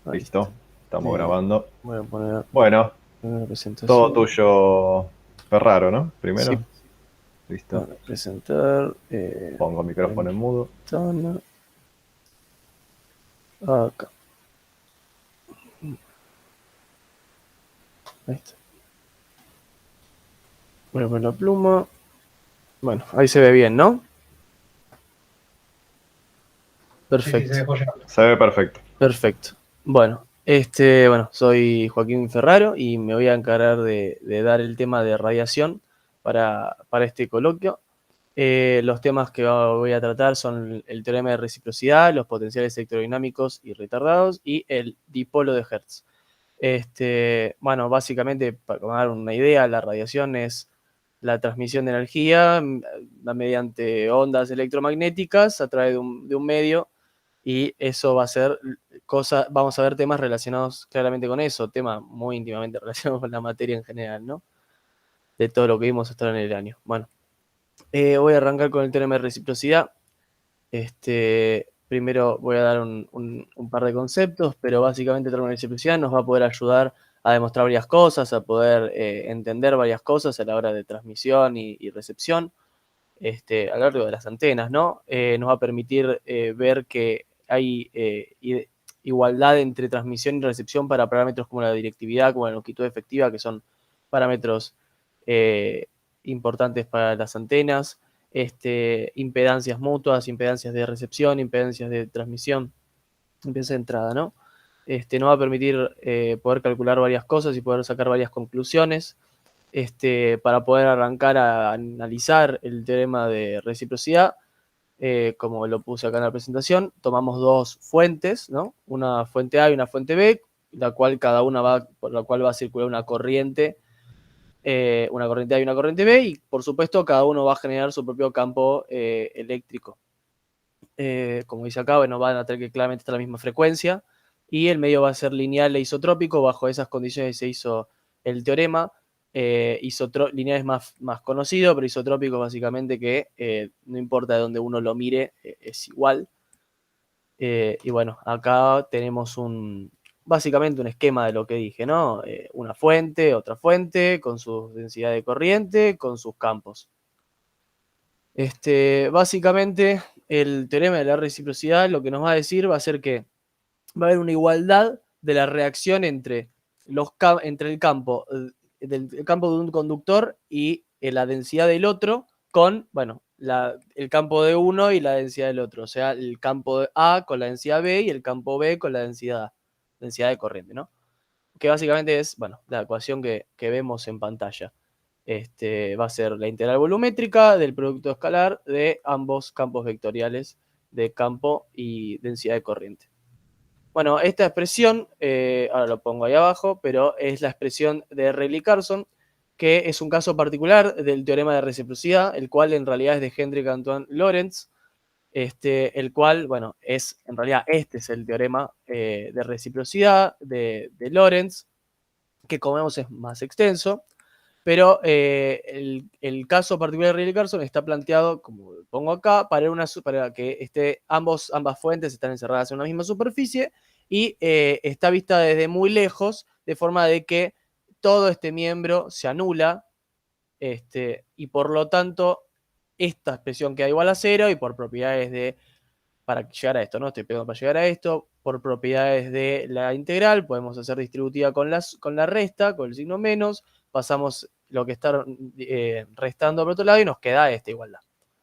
Ahí está. Listo, estamos grabando. Voy a poner Bueno, una todo presentación. tuyo, Ferraro, ¿no? Sí, Primero, listo. para presentar Pongo micrófono en mudo. ventana acá. Ahí está. Voy a poner la pluma. Bueno, ahí se ve bien, ¿no? Sí, sí, se Perfecto, ve joya. Se ve perfecto. perfecto. Bueno, soy Joaquín Ferraro y me voy a encargar de dar el tema de radiación para este coloquio. Los temas que voy a tratar son el teorema de reciprocidad, los potenciales electrodinámicos y retardados y el dipolo de Hertz. Bueno, básicamente, para dar una idea, la radiación es la transmisión de energía mediante ondas electromagnéticas a través de un medio, y eso va a ser vamos a ver temas relacionados claramente con eso, temas muy íntimamente relacionados con la materia en general, ¿no? De todo lo que vimos hasta ahora en el año. Bueno, voy a arrancar con el teorema de reciprocidad. Primero voy a dar un par de conceptos, pero básicamente el teorema de reciprocidad nos va a poder ayudar a demostrar varias cosas, a poder entender varias cosas a la hora de transmisión y recepción, a lo largo de las antenas, ¿no? Nos va a permitir ver que hay igualdad entre transmisión y recepción para parámetros como la directividad, como la longitud efectiva, que son parámetros eh, importantes para las antenas, impedancias mutuas, impedancias de recepción, impedancias de transmisión, impedancia de entrada, ¿no? Nos va a permitir poder calcular varias cosas y poder sacar varias conclusiones, para poder arrancar a analizar el teorema de reciprocidad. Como lo puse acá en la presentación, tomamos dos fuentes, ¿no? Una fuente A y una fuente B, por la cual va a circular una corriente A y una corriente B, y por supuesto cada uno va a generar su propio campo eléctrico. Como dice acá, bueno, van a tener que claramente estar a la misma frecuencia, y el medio va a ser lineal e isotrópico. Bajo esas condiciones se hizo el teorema. Lineal es más conocido, pero isotrópico básicamente que no importa de dónde uno lo mire, es igual. Y bueno, acá tenemos básicamente un esquema de lo que dije, ¿no? Una fuente, otra fuente, con su densidad de corriente, con sus campos. Básicamente, el teorema de la reciprocidad lo que nos va a decir va a ser que va a haber una igualdad de la reacción entre el campo de un conductor y la densidad del otro, con, bueno, el campo de uno y la densidad del otro. O sea, el campo A con la densidad B y el campo B con la densidad de corriente, ¿no? Que básicamente es, bueno, la ecuación que vemos en pantalla. Va a ser la integral volumétrica del producto escalar de ambos campos vectoriales de campo y densidad de corriente. Bueno, esta expresión, ahora lo pongo ahí abajo, pero es la expresión de Rayleigh-Carson, que es un caso particular del teorema de reciprocidad, el cual en realidad es de Hendrik Antoine Lorentz, el cual, bueno, en realidad este es el teorema de reciprocidad de Lorentz, que como vemos es más extenso, pero el caso particular de Rayleigh-Carson está planteado, como lo pongo acá, para que ambas fuentes están encerradas en una misma superficie, y está vista desde muy lejos, de forma de que todo este miembro se anula, y por lo tanto esta expresión queda igual a cero, y por propiedades para llegar a esto, ¿no? Estoy pegando para llegar a esto, por propiedades de la integral, podemos hacer distributiva con la resta, con el signo menos, pasamos lo que está restando por otro lado y nos queda esta igualdad.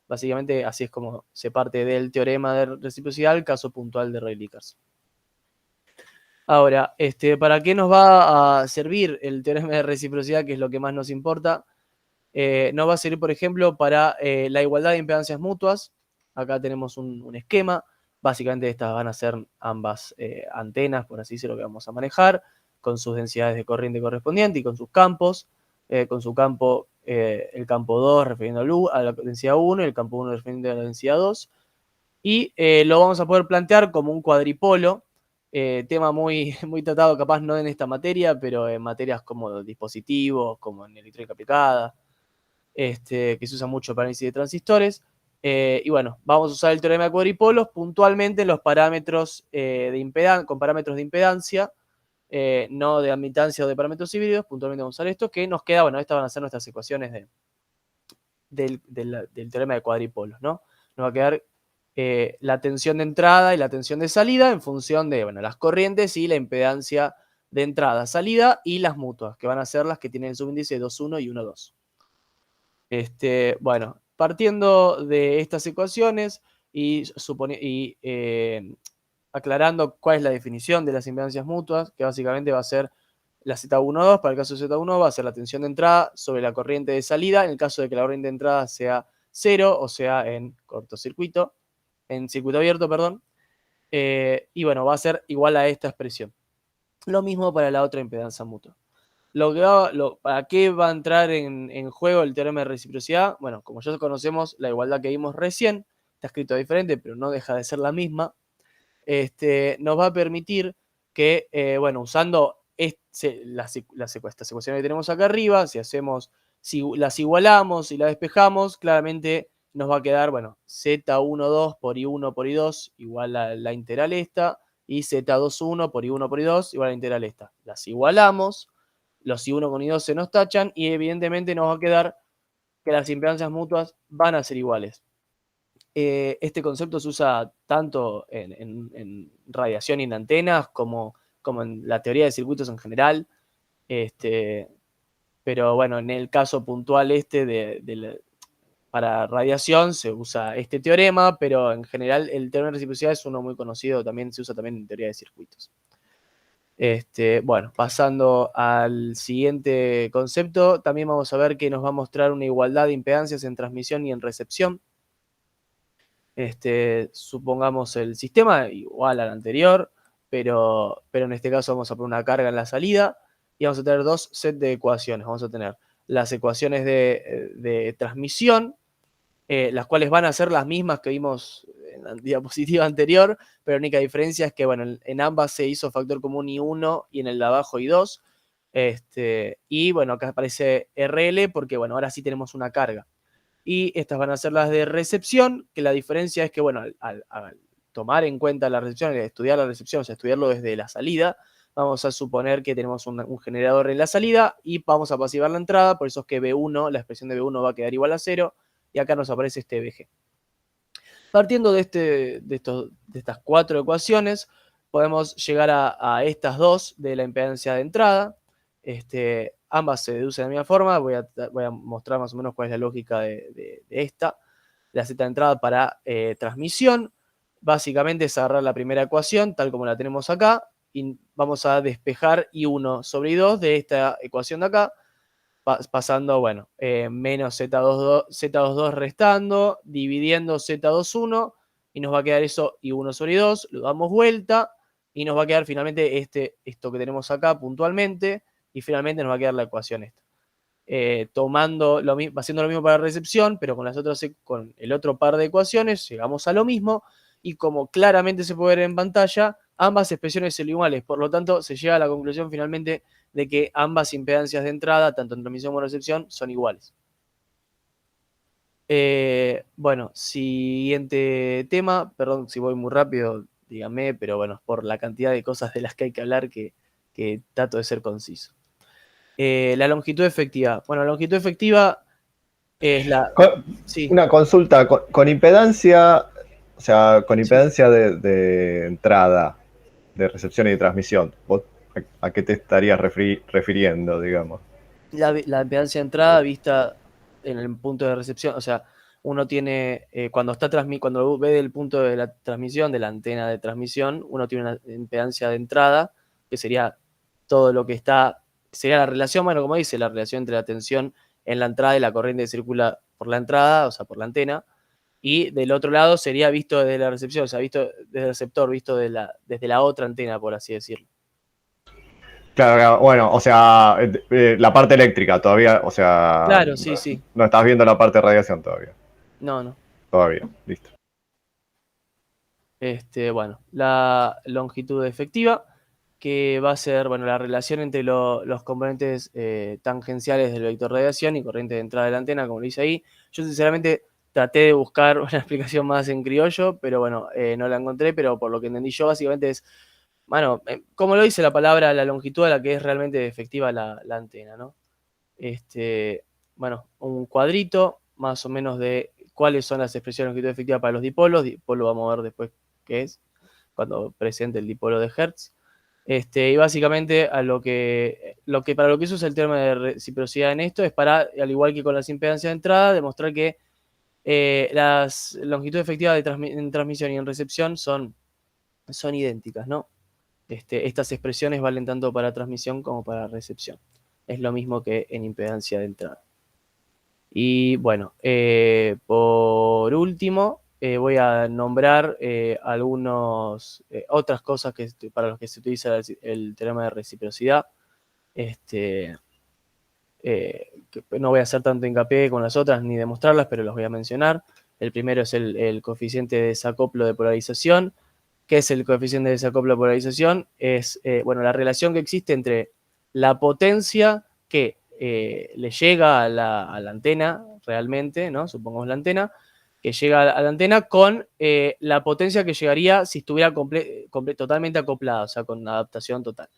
Básicamente así es como se parte del teorema de reciprocidad al caso puntual de Rayleigh-Carson. Ahora, ¿para qué nos va a servir el teorema de reciprocidad, que es lo que más nos importa? Nos va a servir, por ejemplo, para la igualdad de impedancias mutuas. Acá tenemos un esquema. Básicamente estas van a ser ambas antenas, por así decirlo, que vamos a manejar, con sus densidades de corriente correspondientes y con sus campos. Con su campo, el campo 2 refiriendo a la densidad 1 y el campo 1 refiriendo a la densidad 2. Y lo vamos a poder plantear como un cuadripolo, tema muy, muy tratado capaz no en esta materia, pero en materias como dispositivos, como en electrónica aplicada, que se usa mucho para análisis de transistores. Y bueno, vamos a usar el teorema de cuadripolos puntualmente en los parámetros con parámetros de impedancia, no de admitancia o de parámetros híbridos. Puntualmente vamos a usar esto, que nos queda, bueno, estas van a ser nuestras ecuaciones del teorema de cuadripolos, ¿no? Nos va a quedar la tensión de entrada y la tensión de salida en función de, bueno, las corrientes y la impedancia de entrada, salida y las mutuas, que van a ser las que tienen el subíndice 2,1 y 1,2. Bueno, partiendo de estas ecuaciones y aclarando cuál es la definición de las impedancias mutuas, que básicamente va a ser la Z12, para el caso de Z1 va a ser la tensión de entrada sobre la corriente de salida, en el caso de que la corriente de entrada sea 0, o sea, en cortocircuito, en circuito abierto, perdón. Y bueno, va a ser igual a esta expresión. Lo mismo para la otra impedancia mutua. ¿Para qué va a entrar en juego el teorema de reciprocidad? Bueno, como ya conocemos la igualdad que vimos recién, está escrito diferente, pero no deja de ser la misma. Nos va a permitir que, bueno, usando estas ecuaciones que tenemos acá arriba, si las igualamos y las despejamos, claramente nos va a quedar, bueno, Z12 por I1 por I2 igual a la integral esta, y Z21 por I1 por I2 igual a la integral esta. Las igualamos, los I1 con I2 se nos tachan, y evidentemente nos va a quedar que las impedancias mutuas van a ser iguales. Este concepto se usa tanto en radiación y en antenas como en la teoría de circuitos en general. Pero bueno, en el caso puntual para radiación se usa este teorema, pero en general el teorema de reciprocidad es uno muy conocido, también se usa también en teoría de circuitos. Bueno, pasando al siguiente concepto, también vamos a ver que nos va a mostrar una igualdad de impedancias en transmisión y en recepción. Supongamos el sistema igual al anterior, pero en este caso vamos a poner una carga en la salida y vamos a tener dos sets de ecuaciones. Vamos a tener las ecuaciones de transmisión, las cuales van a ser las mismas que vimos en la diapositiva anterior, pero la única diferencia es que, bueno, en ambas se hizo factor común I1 y en el de abajo I2. Y bueno, acá aparece RL porque, bueno, ahora sí tenemos una carga. Y estas van a ser las de recepción, que la diferencia es que, bueno, al tomar en cuenta la recepción, al estudiar la recepción, o sea, estudiarlo desde la salida, vamos a suponer que tenemos un generador en la salida y vamos a pasivar la entrada, por eso es que B1, la expresión de B1 va a quedar igual a 0, y acá nos aparece este BG. Partiendo de estas cuatro ecuaciones, podemos llegar a estas dos de la impedancia de entrada. Ambas se deducen de la misma forma. Voy a mostrar más o menos cuál es la lógica de esta. La Z de entrada para transmisión, básicamente es agarrar la primera ecuación, tal como la tenemos acá, y vamos a despejar I1 sobre I2 de esta ecuación de acá, pasando, bueno, menos Z22 restando, dividiendo Z21, y nos va a quedar eso I1 sobre I2, lo damos vuelta, y nos va a quedar finalmente esto que tenemos acá puntualmente, y finalmente nos va a quedar la ecuación esta. Haciendo lo mismo para recepción, pero con el otro par de ecuaciones, llegamos a lo mismo, y como claramente se puede ver en pantalla, ambas expresiones son iguales, por lo tanto se llega a la conclusión finalmente de que ambas impedancias de entrada, tanto en transmisión como en recepción, son iguales. Bueno, siguiente tema, perdón si voy muy rápido, díganme, pero bueno, por la cantidad de cosas de las que hay que hablar que trato de ser conciso. La longitud efectiva. Bueno, la longitud efectiva es la... Sí. Una consulta, con impedancia, o sea, con impedancia de entrada, de recepción y de transmisión, ¿vos a qué te estarías refiriendo, digamos? La impedancia de entrada vista en el punto de recepción, o sea, uno tiene, cuando ve del punto de la transmisión, de la antena de transmisión, uno tiene una impedancia de entrada, que sería todo lo que sería la relación, bueno, como dice, la relación entre la tensión en la entrada y la corriente que circula por la entrada, o sea, por la antena, y del otro lado sería visto desde la recepción, o sea, visto desde el receptor, visto desde la otra antena, por así decirlo. Claro, bueno, o sea, la parte eléctrica todavía, o sea... Claro, sí. No estás viendo la parte de radiación todavía. No. Todavía, listo. Bueno, la longitud efectiva, que va a ser, bueno, la relación entre los componentes tangenciales del vector radiación y corriente de entrada de la antena, como lo dice ahí. Yo sinceramente traté de buscar una explicación más en criollo, pero bueno, no la encontré, pero por lo que entendí yo, básicamente es, bueno, como lo dice la palabra, la longitud a la que es realmente efectiva la antena, ¿no? Bueno, un cuadrito más o menos de cuáles son las expresiones de longitud efectiva para los dipolos. Dipolo vamos a ver después qué es, cuando presente el dipolo de Hertz. Y básicamente para lo que se usa el teorema de reciprocidad en esto es para, al igual que con las impedancias de entrada, demostrar que las longitudes efectivas en transmisión y en recepción son idénticas, ¿no? Estas expresiones valen tanto para transmisión como para recepción. Es lo mismo que en impedancia de entrada. Y bueno, por último, voy a nombrar algunas otras cosas para las que se utiliza el teorema de reciprocidad. Que no voy a hacer tanto hincapié con las otras ni demostrarlas, pero los voy a mencionar. El primero es el coeficiente de desacoplo de polarización. ¿Qué es el coeficiente de desacoplo de polarización? Es bueno, la relación que existe entre la potencia que le llega a la antena realmente, ¿no? Supongamos la antena, que llega a la antena con la potencia que llegaría si estuviera totalmente acoplada, o sea, con adaptación total.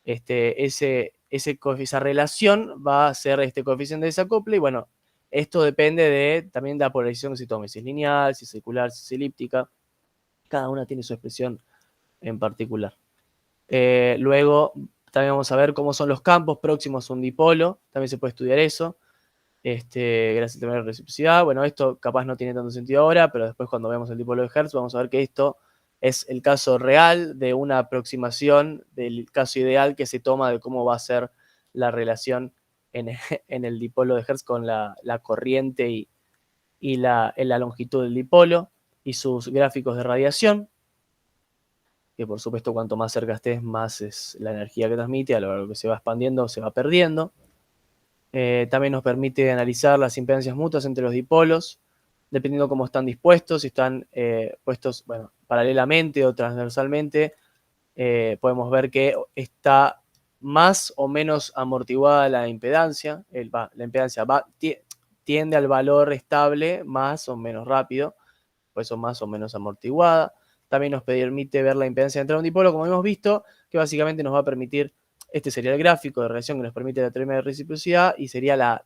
Esa relación va a ser este coeficiente de desacople, y bueno, esto depende también de la polarización que se tome, si es lineal, si es circular, si es elíptica. Cada una tiene su expresión en particular. Luego también vamos a ver cómo son los campos próximos a un dipolo, también se puede estudiar eso, gracias al teorema de reciprocidad. Bueno, esto capaz no tiene tanto sentido ahora, pero después cuando veamos el dipolo de Hertz vamos a ver que esto es el caso real de una aproximación del caso ideal que se toma de cómo va a ser la relación en el dipolo de Hertz con la corriente y la longitud del dipolo y sus gráficos de radiación, que por supuesto cuanto más cerca estés, más es la energía que transmite, a lo largo que se va expandiendo se va perdiendo. También nos permite analizar las impedancias mutuas entre los dipolos, dependiendo cómo están dispuestos, si están puestos, bueno, paralelamente o transversalmente. Podemos ver que está más o menos amortiguada la impedancia. La impedancia tiende al valor estable más o menos rápido, por eso más o menos amortiguada. También nos permite ver la impedancia de entrada de un dipolo, como hemos visto, que básicamente nos va a permitir, este sería el gráfico de relación que nos permite la teorema de reciprocidad, y sería la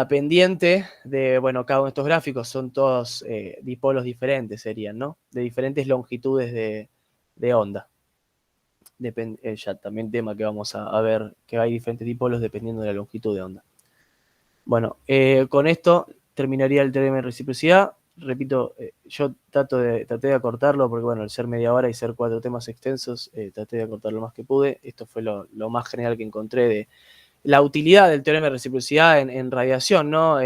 pendiente de, bueno, cada uno de estos gráficos son todos dipolos diferentes, serían, ¿no? De diferentes longitudes de onda. Ya también tema que vamos a ver, que hay diferentes dipolos dependiendo de la longitud de onda. Bueno, con esto terminaría el teorema de reciprocidad. Repito, yo traté de acortarlo porque, bueno, al ser media hora y ser 4 temas extensos, traté de acortar lo más que pude. Esto fue lo más general que encontré de la utilidad del teorema de reciprocidad en radiación, ¿no?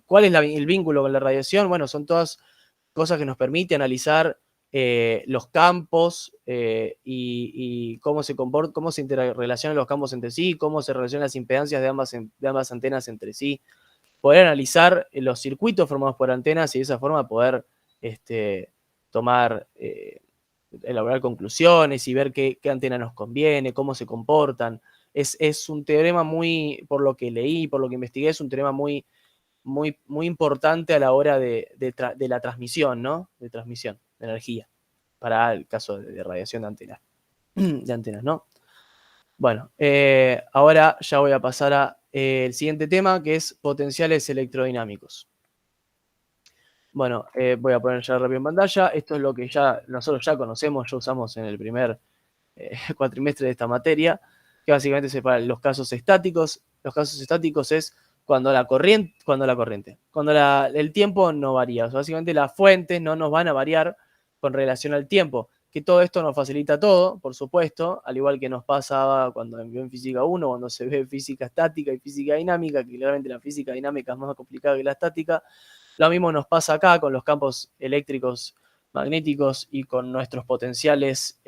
¿Cuál es el vínculo con la radiación? Bueno, son todas cosas que nos permite analizar los campos y cómo se comportan, cómo se interrelacionan los campos entre sí, cómo se relacionan las impedancias de ambas antenas entre sí. Poder analizar los circuitos formados por antenas y de esa forma poder elaborar conclusiones y ver qué antena nos conviene, cómo se comportan. Es un teorema por lo que leí, por lo que investigué, es un teorema muy importante a la hora de la transmisión, ¿no? De transmisión de energía, para el caso de radiación de antenas, ¿no? Bueno, ahora ya voy a pasar al siguiente tema, que es potenciales electrodinámicos. Bueno, voy a poner ya rápido en pantalla. Esto es lo que nosotros ya conocemos, ya usamos en el primer cuatrimestre de esta materia, que básicamente se para los casos estáticos. Los casos estáticos es cuando el tiempo no varía. O sea, básicamente las fuentes no nos van a variar con relación al tiempo. Que todo esto nos facilita todo, por supuesto, al igual que nos pasaba cuando en física 1, cuando se ve física estática y física dinámica, que claramente la física dinámica es más complicada que la estática. Lo mismo nos pasa acá con los campos eléctricos, magnéticos y con nuestros potenciales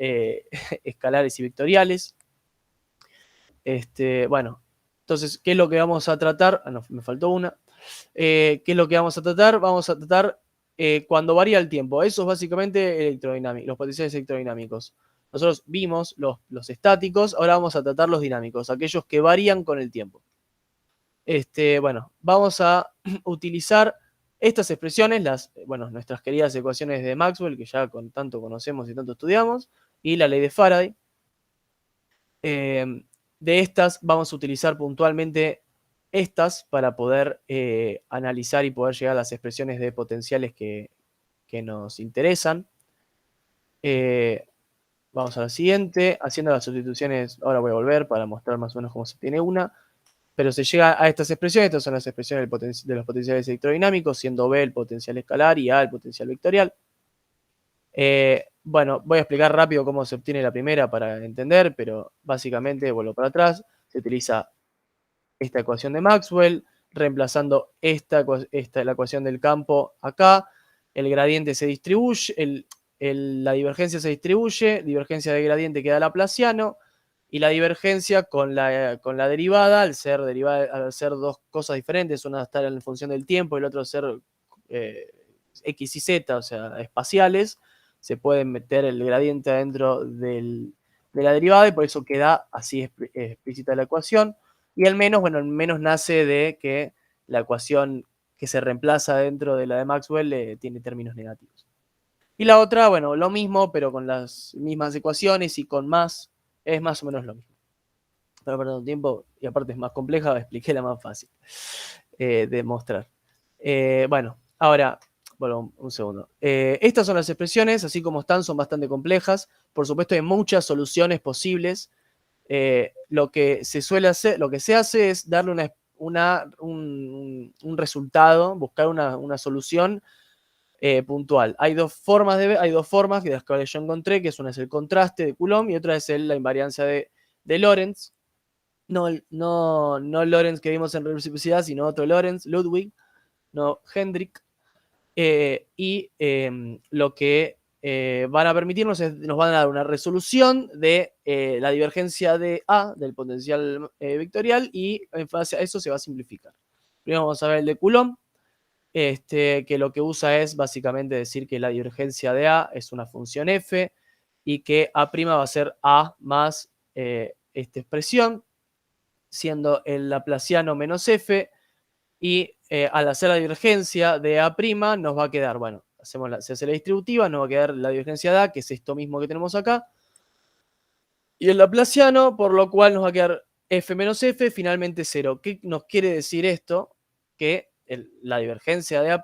escalares y vectoriales. Bueno, entonces, ¿qué es lo que vamos a tratar? No, me faltó una. ¿Qué es lo que vamos a tratar? Vamos a tratar cuando varía el tiempo. Eso es básicamente los potenciales electrodinámicos. Nosotros vimos los estáticos, ahora vamos a tratar los dinámicos, aquellos que varían con el tiempo. Bueno, vamos a utilizar estas expresiones, nuestras queridas ecuaciones de Maxwell, que ya tanto conocemos y tanto estudiamos, y la ley de Faraday. De estas vamos a utilizar puntualmente estas para poder analizar y poder llegar a las expresiones de potenciales que nos interesan. Vamos a la siguiente, haciendo las sustituciones, ahora voy a volver para mostrar más o menos cómo se obtiene una, pero se llega a estas expresiones. Estas son las expresiones de los potenciales electrodinámicos, siendo B el potencial escalar y A el potencial vectorial. Bueno, voy a explicar rápido cómo se obtiene la primera para entender, pero básicamente, vuelvo para atrás, se utiliza esta ecuación de Maxwell, reemplazando la ecuación del campo acá, el gradiente se distribuye, la divergencia se distribuye, divergencia de gradiente queda laplaciano, y la divergencia con la derivada, al ser dos cosas diferentes, una estar en función del tiempo y el otro ser x y z, o sea, espaciales, se puede meter el gradiente adentro de la derivada y por eso queda así explícita la ecuación. Y el menos nace de que la ecuación que se reemplaza dentro de la de Maxwell tiene términos negativos. Y la otra, bueno, lo mismo, pero con las mismas ecuaciones y con más, es más o menos lo mismo. Pero perdón, tiempo, y aparte es más compleja, expliqué la más fácil de mostrar. Bueno, ahora, bueno, un segundo. Estas son las expresiones, así como están, son bastante complejas. Por supuesto, hay muchas soluciones posibles. Lo que se hace es darle un resultado, buscar una solución puntual. Hay dos formas de las cuales yo encontré, que una es el contraste de Coulomb y otra es la invariancia de Lorentz. No Lorentz que vimos en reciprocidad, sino otro Lorentz, Ludwig, no Hendrik. Lo que van a permitirnos nos van a dar una resolución de la divergencia de A, del potencial vectorial, y en base a eso se va a simplificar. Primero vamos a ver el de Coulomb, que lo que usa es básicamente decir que la divergencia de A es una función f y que A' va a ser A más esta expresión, siendo el laplaciano menos f, y al hacer la divergencia de A' nos va a quedar, bueno, se hace la distributiva, nos va a quedar la divergencia de A, que es esto mismo que tenemos acá, y el laplaciano, por lo cual nos va a quedar f menos f, finalmente 0. ¿Qué nos quiere decir esto? Que la divergencia de A'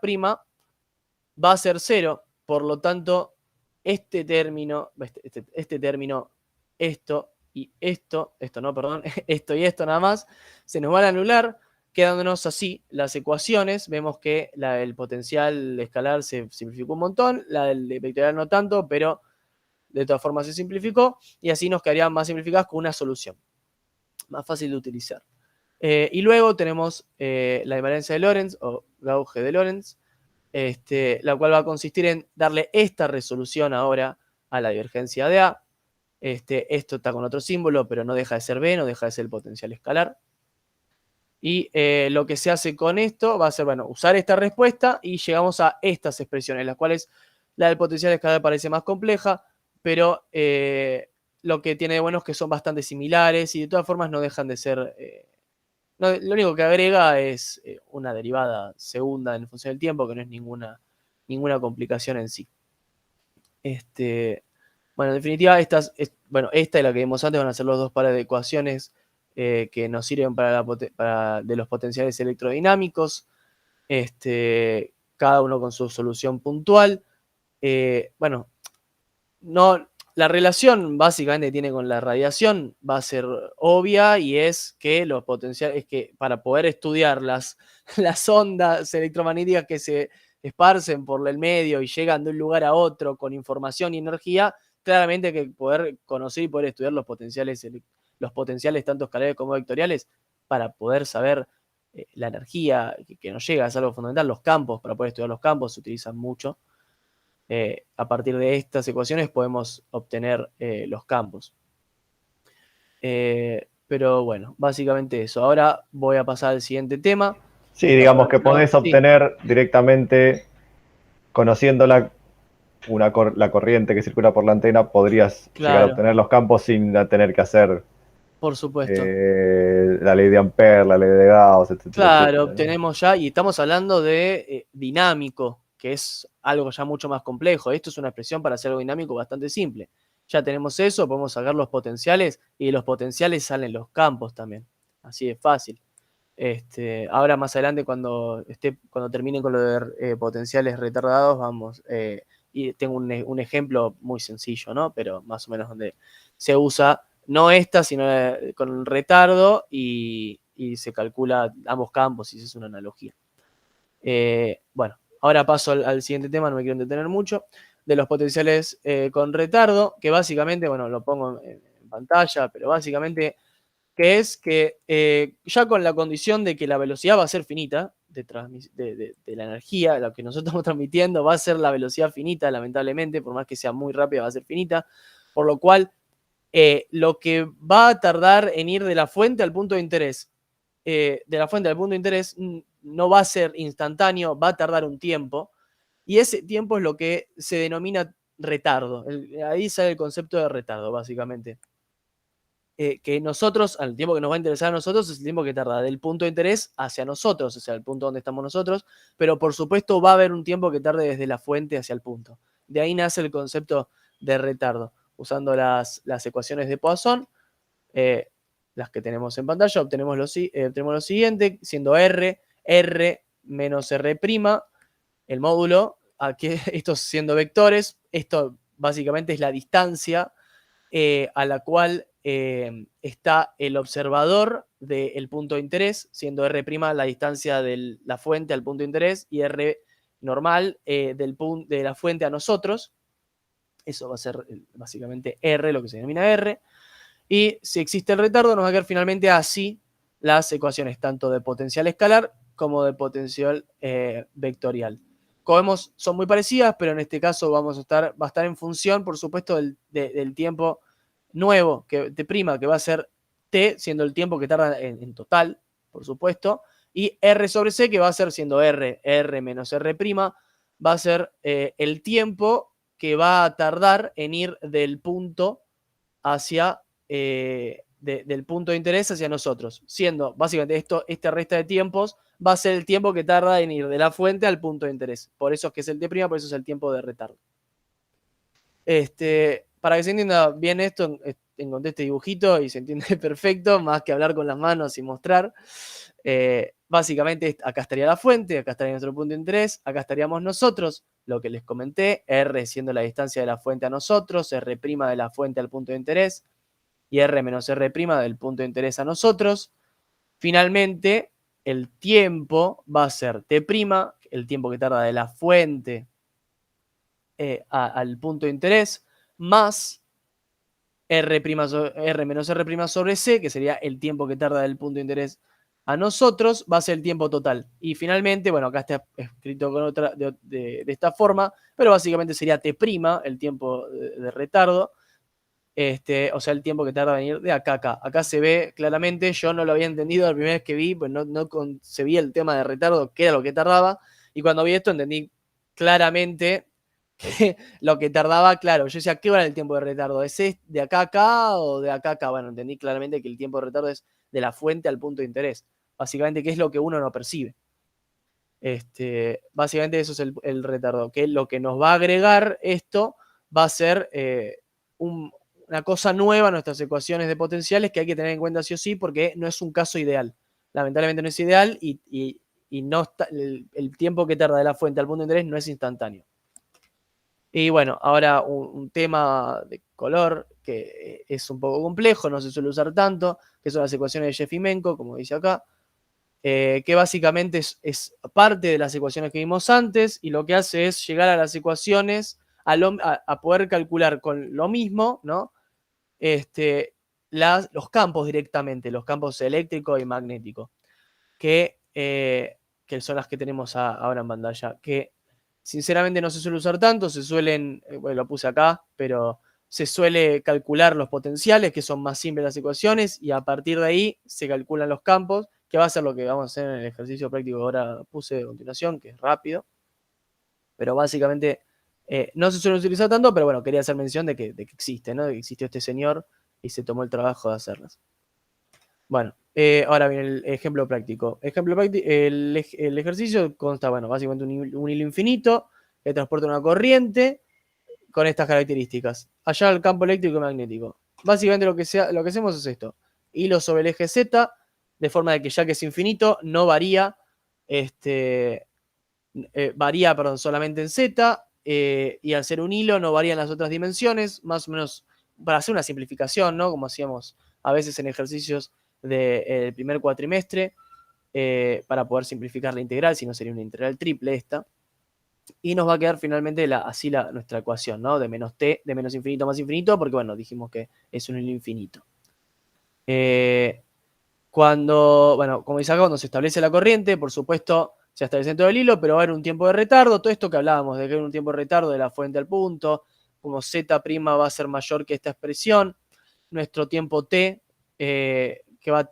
va a ser 0, por lo tanto, este término, esto y esto y esto nada más, se nos van a anular, quedándonos así las ecuaciones. Vemos que el potencial escalar se simplificó un montón, la del vectorial no tanto, pero de todas formas se simplificó, y así nos quedarían más simplificadas con una solución más fácil de utilizar. Y luego tenemos la invariancia de Lorentz o gauge de Lorentz, la cual va a consistir en darle esta resolución ahora a la divergencia de A. Esto está con otro símbolo, pero no deja de ser B, no deja de ser el potencial escalar. Y lo que se hace con esto va a ser, bueno, usar esta respuesta y llegamos a estas expresiones, las cuales la del potencial escalar parece más compleja, pero lo que tiene de bueno es que son bastante similares y de todas formas no dejan de ser... lo único que agrega es una derivada segunda en función del tiempo, que no es ninguna complicación en sí. Bueno, en definitiva, esta y la que vimos antes van a ser los dos pares de ecuaciones que nos sirven de los potenciales electrodinámicos, cada uno con su solución puntual. Bueno, la relación básicamente que tiene con la radiación va a ser obvia, y es que los potenciales, que para poder estudiar las ondas electromagnéticas que se esparcen por el medio y llegan de un lugar a otro con información y energía, claramente hay que poder conocer y poder estudiar los potenciales tanto escalares como vectoriales para poder saber la energía que nos llega. Es algo fundamental. Los campos, para poder estudiar los campos, se utilizan mucho. A partir de estas ecuaciones podemos obtener los campos. Pero bueno, básicamente eso. Ahora voy a pasar al siguiente tema. Sí, digamos que podés obtener directamente, conociendo la corriente que circula por la antena, podrías llegar a obtener los campos sin tener que hacer Por supuesto. La ley de Ampère, la ley de Gauss, etcétera, Claro, etcétera, ¿no? tenemos ya, y estamos hablando de dinámico, que es algo ya mucho más complejo. Esto es una expresión para hacer algo dinámico bastante simple. Ya tenemos eso, podemos sacar los potenciales y de los potenciales salen los campos también. Así de fácil. Ahora más adelante cuando termine con lo de potenciales retardados, vamos, y tengo un ejemplo muy sencillo, ¿no? Pero más o menos donde se usa no esta, sino con retardo y se calcula ambos campos y se hace una analogía. Bueno, ahora paso al siguiente tema, no me quiero entretener mucho, de los potenciales con retardo, que básicamente, bueno, lo pongo en pantalla, pero básicamente que es que ya con la condición de que la velocidad va a ser finita, de la energía, lo que nosotros estamos transmitiendo, va a ser la velocidad finita, lamentablemente, por más que sea muy rápida, va a ser finita, por lo cual lo que va a tardar en ir de la fuente al punto de interés, no va a ser instantáneo, va a tardar un tiempo, y ese tiempo es lo que se denomina retardo. Ahí sale el concepto de retardo, básicamente. Que nosotros, al tiempo que nos va a interesar a nosotros, es el tiempo que tarda del punto de interés hacia nosotros, o sea, el punto donde estamos nosotros, pero por supuesto va a haber un tiempo que tarde desde la fuente hacia el punto. De ahí nace el concepto de retardo. Usando las ecuaciones de Poisson, las que tenemos en pantalla, obtenemos lo siguiente, siendo R menos R', el módulo, aquí, estos siendo vectores, esto básicamente es la distancia a la cual está el observador del punto de interés, siendo R' la distancia de la fuente al punto de interés y R normal de la fuente a nosotros. Eso va a ser básicamente R, lo que se denomina R. Y si existe el retardo, nos va a quedar finalmente así las ecuaciones, tanto de potencial escalar como de potencial vectorial. Como vemos, son muy parecidas, pero en este caso va a estar en función, por supuesto, del tiempo nuevo T', que va a ser T, siendo el tiempo que tarda en total, por supuesto, y R sobre C, que va a ser siendo R menos R', va a ser el tiempo que va a tardar en ir del punto hacia del punto de interés hacia nosotros, siendo básicamente esta resta de tiempos va a ser el tiempo que tarda en ir de la fuente al punto de interés. Por eso es que es el T', por eso es el tiempo de retardo. Para que se entienda bien esto, encontré este dibujito y se entiende perfecto, más que hablar con las manos y mostrar. Básicamente acá estaría la fuente, acá estaría nuestro punto de interés, acá estaríamos nosotros, lo que les comenté, R siendo la distancia de la fuente a nosotros, R' de la fuente al punto de interés, y R menos R' del punto de interés a nosotros. Finalmente, el tiempo va a ser T', el tiempo que tarda de la fuente al punto de interés, más R menos R' sobre C, que sería el tiempo que tarda del punto de interés a nosotros, va a ser el tiempo total. Y finalmente, bueno, acá está escrito con de esta forma, pero básicamente sería T', el tiempo de retardo, o sea, el tiempo que tarda en venir de acá a acá. Acá se ve claramente, yo no lo había entendido la primera vez que vi, pues no concebía el tema de retardo, qué era lo que tardaba, y cuando vi esto entendí claramente que lo que tardaba, claro, yo decía, ¿qué era el tiempo de retardo? ¿Es de acá a acá o de acá a acá? Bueno, entendí claramente que el tiempo de retardo es de la fuente al punto de interés. Básicamente, ¿qué es lo que uno no percibe? Básicamente eso es el retardo, que lo que nos va a agregar esto va a ser una cosa nueva a nuestras ecuaciones de potenciales que hay que tener en cuenta sí o sí, porque no es un caso ideal. Lamentablemente no es ideal y no está, el tiempo que tarda de la fuente al punto de interés no es instantáneo. Y bueno, ahora un tema de color que es un poco complejo, no se suele usar tanto, que son las ecuaciones de Jeffy-Menko, como dice acá, que básicamente es parte de las ecuaciones que vimos antes y lo que hace es llegar a las ecuaciones a poder calcular con lo mismo, ¿no? Los campos directamente, los campos eléctrico y magnético, que son las que tenemos ahora en pantalla, que sinceramente no se suele usar tanto, bueno, lo puse acá, pero se suele calcular los potenciales, que son más simples las ecuaciones, y a partir de ahí se calculan los campos, que va a ser lo que vamos a hacer en el ejercicio práctico que ahora puse a continuación, que es rápido, pero básicamente no se suele utilizar tanto, pero bueno, quería hacer mención de que existe, ¿no? De que existió este señor y se tomó el trabajo de hacerlas. Bueno, ahora viene el ejemplo práctico. El ejercicio consta, bueno, básicamente un hilo infinito que transporta una corriente con estas características. Allá el campo eléctrico y magnético. Básicamente lo que hacemos es esto. Hilo sobre el eje Z, de forma de que ya que es infinito, no varía, varía, perdón, solamente en Z, y al ser un hilo no varían las otras dimensiones, más o menos para hacer una simplificación, ¿no? Como hacíamos a veces en ejercicios del primer cuatrimestre, para poder simplificar la integral, si no sería una integral triple esta. Y nos va a quedar finalmente nuestra ecuación, ¿no? De menos t, de menos infinito más infinito, porque bueno, dijimos que es un hilo infinito. Bueno, como dice acá, cuando se establece la corriente, por supuesto, se establece dentro del hilo, pero va a haber un tiempo de retardo. Todo esto que hablábamos, de que hay un tiempo de retardo de la fuente al punto, como z' va a ser mayor que esta expresión, nuestro tiempo t, que va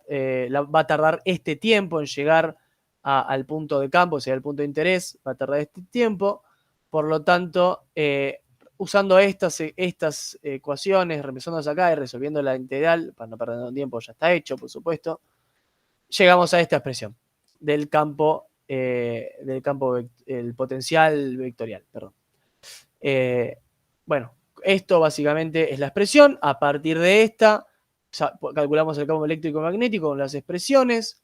a tardar este tiempo en llegar al punto de campo, o sea, el punto de interés, va a tardar este tiempo. Por lo tanto, usando estas ecuaciones, reemplazándolas acá y resolviendo la integral, para no perder tiempo, ya está hecho, por supuesto, llegamos a esta expresión del campo, el potencial vectorial, perdón. Bueno, esto básicamente es la expresión. A partir de esta, calculamos el campo eléctrico y magnético con las expresiones,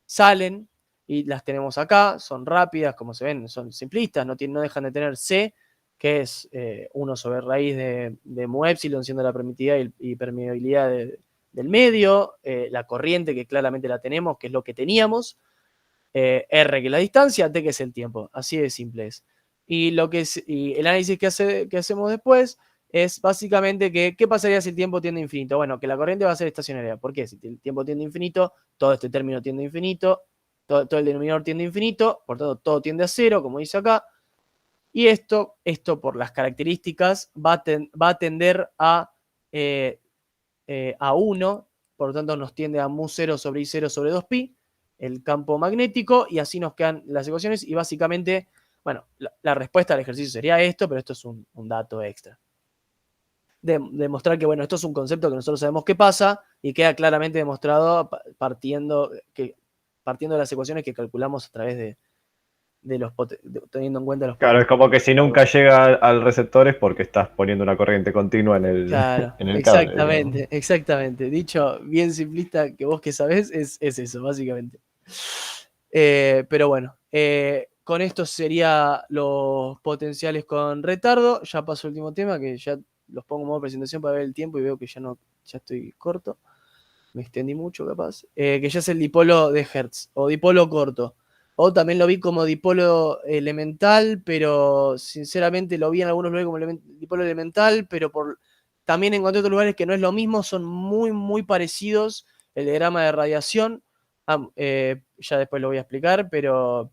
salen y las tenemos acá, son rápidas, como se ven, son simplistas, no dejan de tener C, que es 1 sobre raíz de mu epsilon, siendo la permitividad y permeabilidad del medio, la corriente, que claramente la tenemos, que es lo que teníamos, R, que es la distancia, T, que es el tiempo, así de simple es. Y el análisis que hacemos después es básicamente ¿qué pasaría si el tiempo tiende a infinito? Bueno, que la corriente va a ser estacionaria. ¿Por qué? Si el tiempo tiende a infinito, todo este término tiende a infinito, todo el denominador tiende a infinito, por tanto todo tiende a cero, como dice acá. Y esto por las características va a tender a 1, por lo tanto nos tiende a mu 0 sobre i 0 sobre 2pi, el campo magnético, y así nos quedan las ecuaciones. Y básicamente, bueno, la respuesta al ejercicio sería esto, pero esto es un dato extra. Demostrar que, bueno, esto es un concepto que nosotros sabemos qué pasa y queda claramente demostrado partiendo de las ecuaciones que calculamos a través de teniendo en cuenta los Claro, es como que si nunca llega al receptor es porque estás poniendo una corriente continua en el, Claro, en el cable, digamos. exactamente. Dicho bien simplista, que vos que sabés, es eso, básicamente. Pero bueno, con esto sería los potenciales con retardo. Ya paso el último tema, que ya los pongo en modo presentación para ver el tiempo y veo que ya estoy corto. Me extendí mucho, capaz. Que ya es el dipolo de Hertz, o dipolo corto. O también lo vi como dipolo elemental, pero sinceramente lo vi en algunos lugares como dipolo elemental, pero también encontré otros lugares que no es lo mismo, son muy, muy parecidos. El diagrama de radiación, ya después lo voy a explicar, pero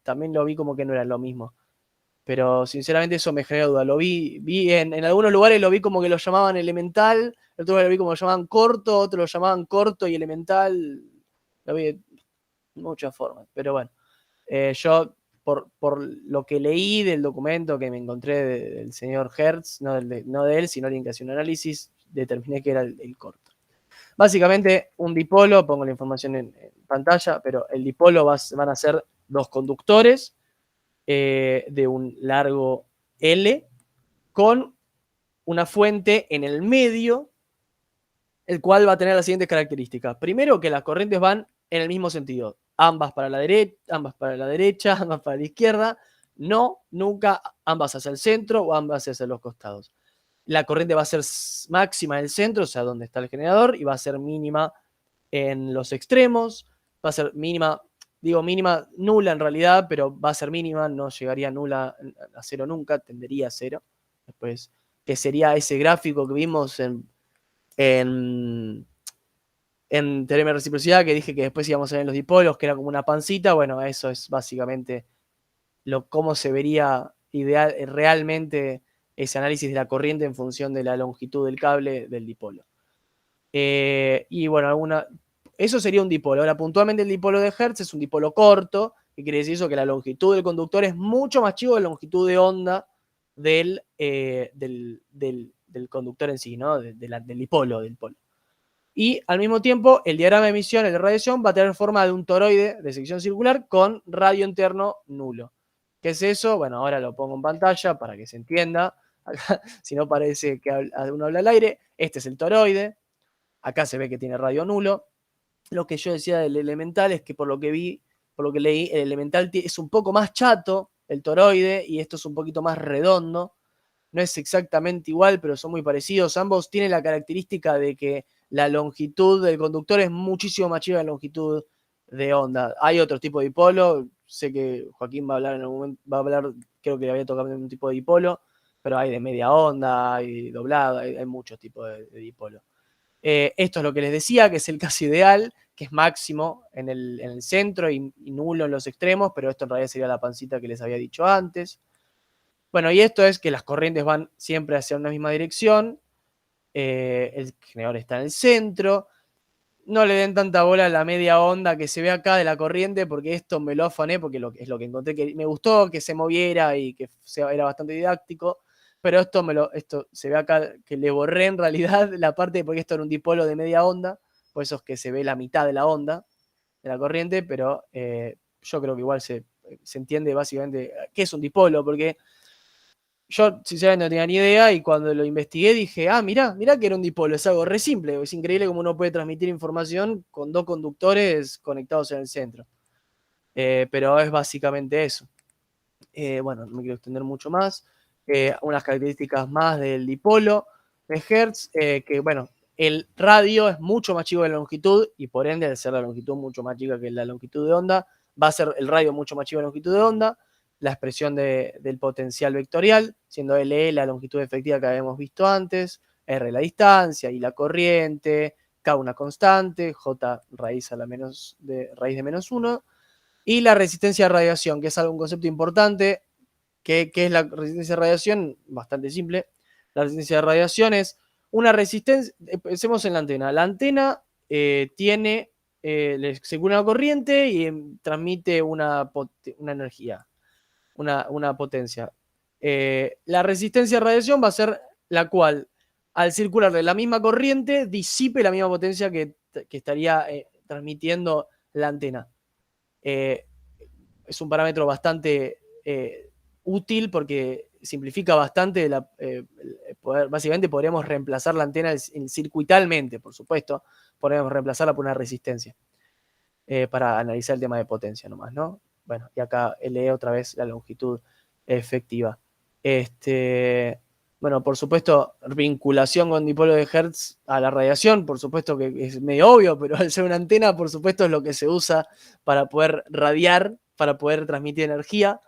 también lo vi como que no era lo mismo. Pero sinceramente eso me genera duda. Lo vi en algunos lugares lo vi como que lo llamaban elemental, en otros lo vi como lo llamaban corto, otros lo llamaban corto y elemental. Lo vi de muchas formas, pero bueno. Yo, por lo que leí del documento que me encontré del señor Hertz, no de él, sino alguien que hacía un análisis, determiné que era el corto. Básicamente, un dipolo, pongo la información en pantalla, pero el dipolo van a ser dos conductores de un largo L con una fuente en el medio, el cual va a tener las siguientes características. Primero, que las corrientes van en el mismo sentido, ambas para la derecha, ambas para la izquierda, no, nunca ambas hacia el centro o ambas hacia los costados. La corriente va a ser máxima en el centro, o sea, donde está el generador, y va a ser mínima en los extremos, va a ser mínima, digo mínima, nula en realidad, pero va a ser mínima, no llegaría nula a cero nunca, tendería a cero. Después, que sería ese gráfico que vimos en teorema de reciprocidad, que dije que después íbamos a ver en los dipolos, que era como una pancita. Bueno, eso es básicamente cómo se vería realmente ese análisis de la corriente en función de la longitud del cable del dipolo. Y bueno, eso sería un dipolo. Ahora, puntualmente el dipolo de Hertz es un dipolo corto, que quiere decir eso, que la longitud del conductor es mucho más chico que la longitud de onda del conductor en sí, ¿no? Del dipolo, del polo. Y al mismo tiempo, el diagrama de emisión, el de radiación, va a tener forma de un toroide de sección circular con radio interno nulo. ¿Qué es eso? Bueno, ahora lo pongo en pantalla para que se entienda. Acá, si no parece que uno habla al aire. Este es el toroide. Acá se ve que tiene radio nulo. Lo que yo decía del elemental es que por lo que vi, por lo que leí, el elemental es un poco más chato, el toroide, y esto es un poquito más redondo. No es exactamente igual, pero son muy parecidos. Ambos tienen la característica de que la longitud del conductor es muchísimo más chica que la longitud de onda. Hay otro tipo de dipolo. Sé que Joaquín va a hablar en algún momento, va a hablar, creo que le había tocado un tipo de dipolo, pero hay de media onda, hay doblada, hay muchos tipos de dipolo. Esto es lo que les decía, que es el caso ideal, que es máximo en el centro y nulo en los extremos, pero esto en realidad sería la pancita que les había dicho antes. Bueno, y esto es que las corrientes van siempre hacia una misma dirección, el generador está en el centro, no le den tanta bola a la media onda que se ve acá de la corriente, porque esto me lo afané, porque es lo que encontré, que me gustó que se moviera y que era bastante didáctico, pero esto se ve acá, que le borré en realidad la parte, porque esto era un dipolo de media onda, por eso es que se ve la mitad de la onda de la corriente, pero yo creo que igual se entiende básicamente qué es un dipolo, porque yo sinceramente no tenía ni idea y cuando lo investigué dije, mirá que era un dipolo, es algo re simple, es increíble cómo uno puede transmitir información con dos conductores conectados en el centro. Pero es básicamente eso. Bueno, no me quiero extender mucho más. Unas características más del dipolo de Hertz, que bueno, el radio es mucho más chico que la longitud y por ende, al ser la longitud mucho más chica que la longitud de onda, va a ser el radio mucho más chico que la longitud de onda. La expresión del potencial vectorial, siendo LE la longitud efectiva que habíamos visto antes, R la distancia y la corriente, K una constante, J raíz raíz de menos 1, y la resistencia a radiación, que es un concepto importante. ¿Qué es la resistencia a radiación? Bastante simple. La resistencia a radiación es una resistencia. Pensemos en la antena. La antena tiene, le circula una corriente y transmite una energía, una potencia. La resistencia a radiación va a ser la cual, al circular de la misma corriente, disipe la misma potencia que estaría transmitiendo la antena. Es un parámetro bastante útil porque simplifica bastante básicamente podríamos reemplazar la antena circuitalmente, por supuesto, podríamos reemplazarla por una resistencia para analizar el tema de potencia nomás, ¿no? Bueno, y acá lee otra vez la longitud efectiva. Bueno, por supuesto, vinculación con dipolo de Hertz a la radiación, por supuesto que es medio obvio, pero al ser una antena, por supuesto, es lo que se usa para poder radiar, para poder transmitir energía.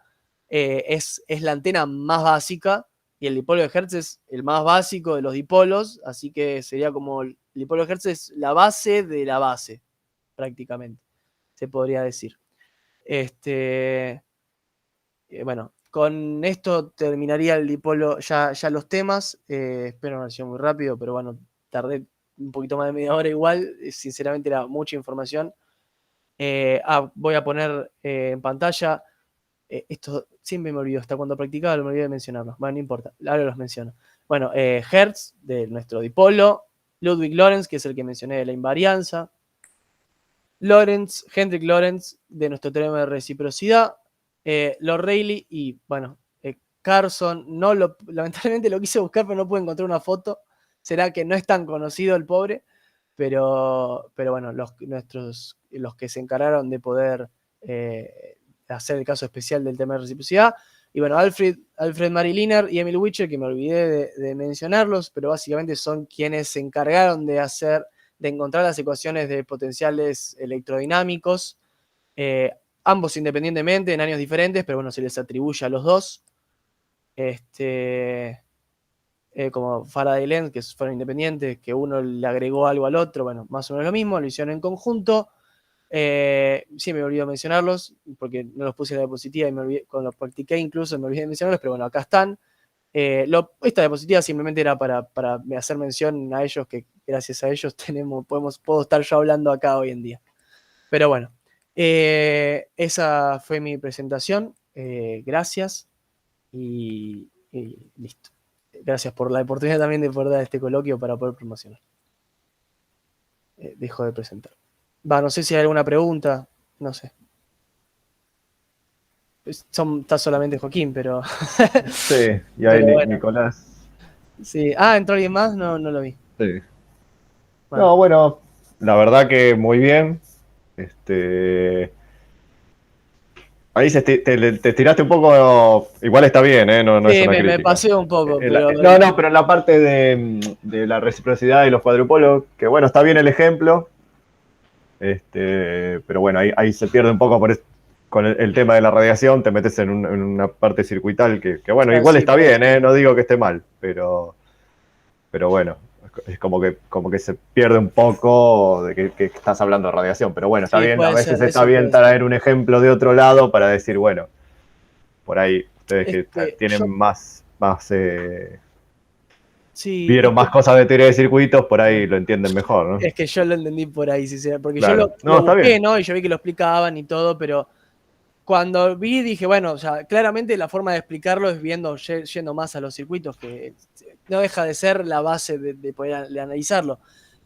Es la antena más básica y el dipolo de Hertz es el más básico de los dipolos, así que sería como el dipolo de Hertz es la base de la base, prácticamente, se podría decir. Bueno, con esto terminaría el dipolo, ya los temas. Espero no haber sido muy rápido, pero bueno, tardé un poquito más de media hora igual. Sinceramente era mucha información. Voy a poner en pantalla. Esto siempre me olvido, hasta cuando practicaba me olvidé de mencionarlos. Bueno, no importa, ahora los menciono. Bueno, Hertz, de nuestro dipolo. Ludwig Lorentz, que es el que mencioné de la invarianza. Hendrik Lorentz, de nuestro teorema de reciprocidad. Lord Rayleigh y, bueno, Carson. Lamentablemente lo quise buscar, pero no pude encontrar una foto. Será que no es tan conocido el pobre, pero bueno, los que se encargaron de poder hacer el caso especial del tema de reciprocidad. Y bueno, Alfred Marilliner y Emil Witcher, que me olvidé de mencionarlos, pero básicamente son quienes se encargaron de encontrar las ecuaciones de potenciales electrodinámicos, ambos independientemente, en años diferentes, pero bueno, se les atribuye a los dos. Como Faraday y Lenz, que fueron independientes, que uno le agregó algo al otro, bueno, más o menos lo mismo, lo hicieron en conjunto. Sí, me olvidé mencionarlos, porque no los puse en la diapositiva y cuando los practiqué incluso me olvidé de mencionarlos, pero bueno, acá están. Esta diapositiva simplemente era para hacer mención a ellos, que gracias a ellos puedo estar yo hablando acá hoy en día. Pero bueno, esa fue mi presentación. Gracias y listo. Gracias por la oportunidad también de poder dar este coloquio para poder promocionar. dejo de presentar. No sé si hay alguna pregunta, no sé. Está solamente Joaquín, pero... Sí, y ahí pero bueno, Nicolás. sí. ¿Entró alguien más? No lo vi. Sí. Bueno, No, bueno, la verdad que muy bien. Este, ahí te tiraste un poco, igual está bien, ¿eh? No, no es sí, una me crítica. pasé un poco, pero... No, no, pero en la parte de la reciprocidad y los cuadrupolos, que bueno, está bien el ejemplo, pero bueno, ahí se pierde un poco con el tema de la radiación, te metes en una parte circuital que bueno, igual Sí, está por eso. bien, ¿eh? No digo que esté mal, pero bueno, es como que se pierde un poco de que estás hablando de radiación, pero bueno, está Sí, bien, a puede veces ser, está eso bien puede ser. traer un ejemplo de otro lado para decir, bueno, por ahí ustedes que tienen Yo, sí, vieron más cosas de teoría de circuitos, por ahí lo entienden mejor, ¿no? es que yo lo entendí por ahí, sinceramente, porque yo Claro, no, lo está busqué, bien. ¿no? Y yo vi que lo explicaban y todo, pero cuando vi dije, bueno, o sea, claramente la forma de explicarlo es yendo más a los circuitos, que no deja de ser la base de poder de analizarlo.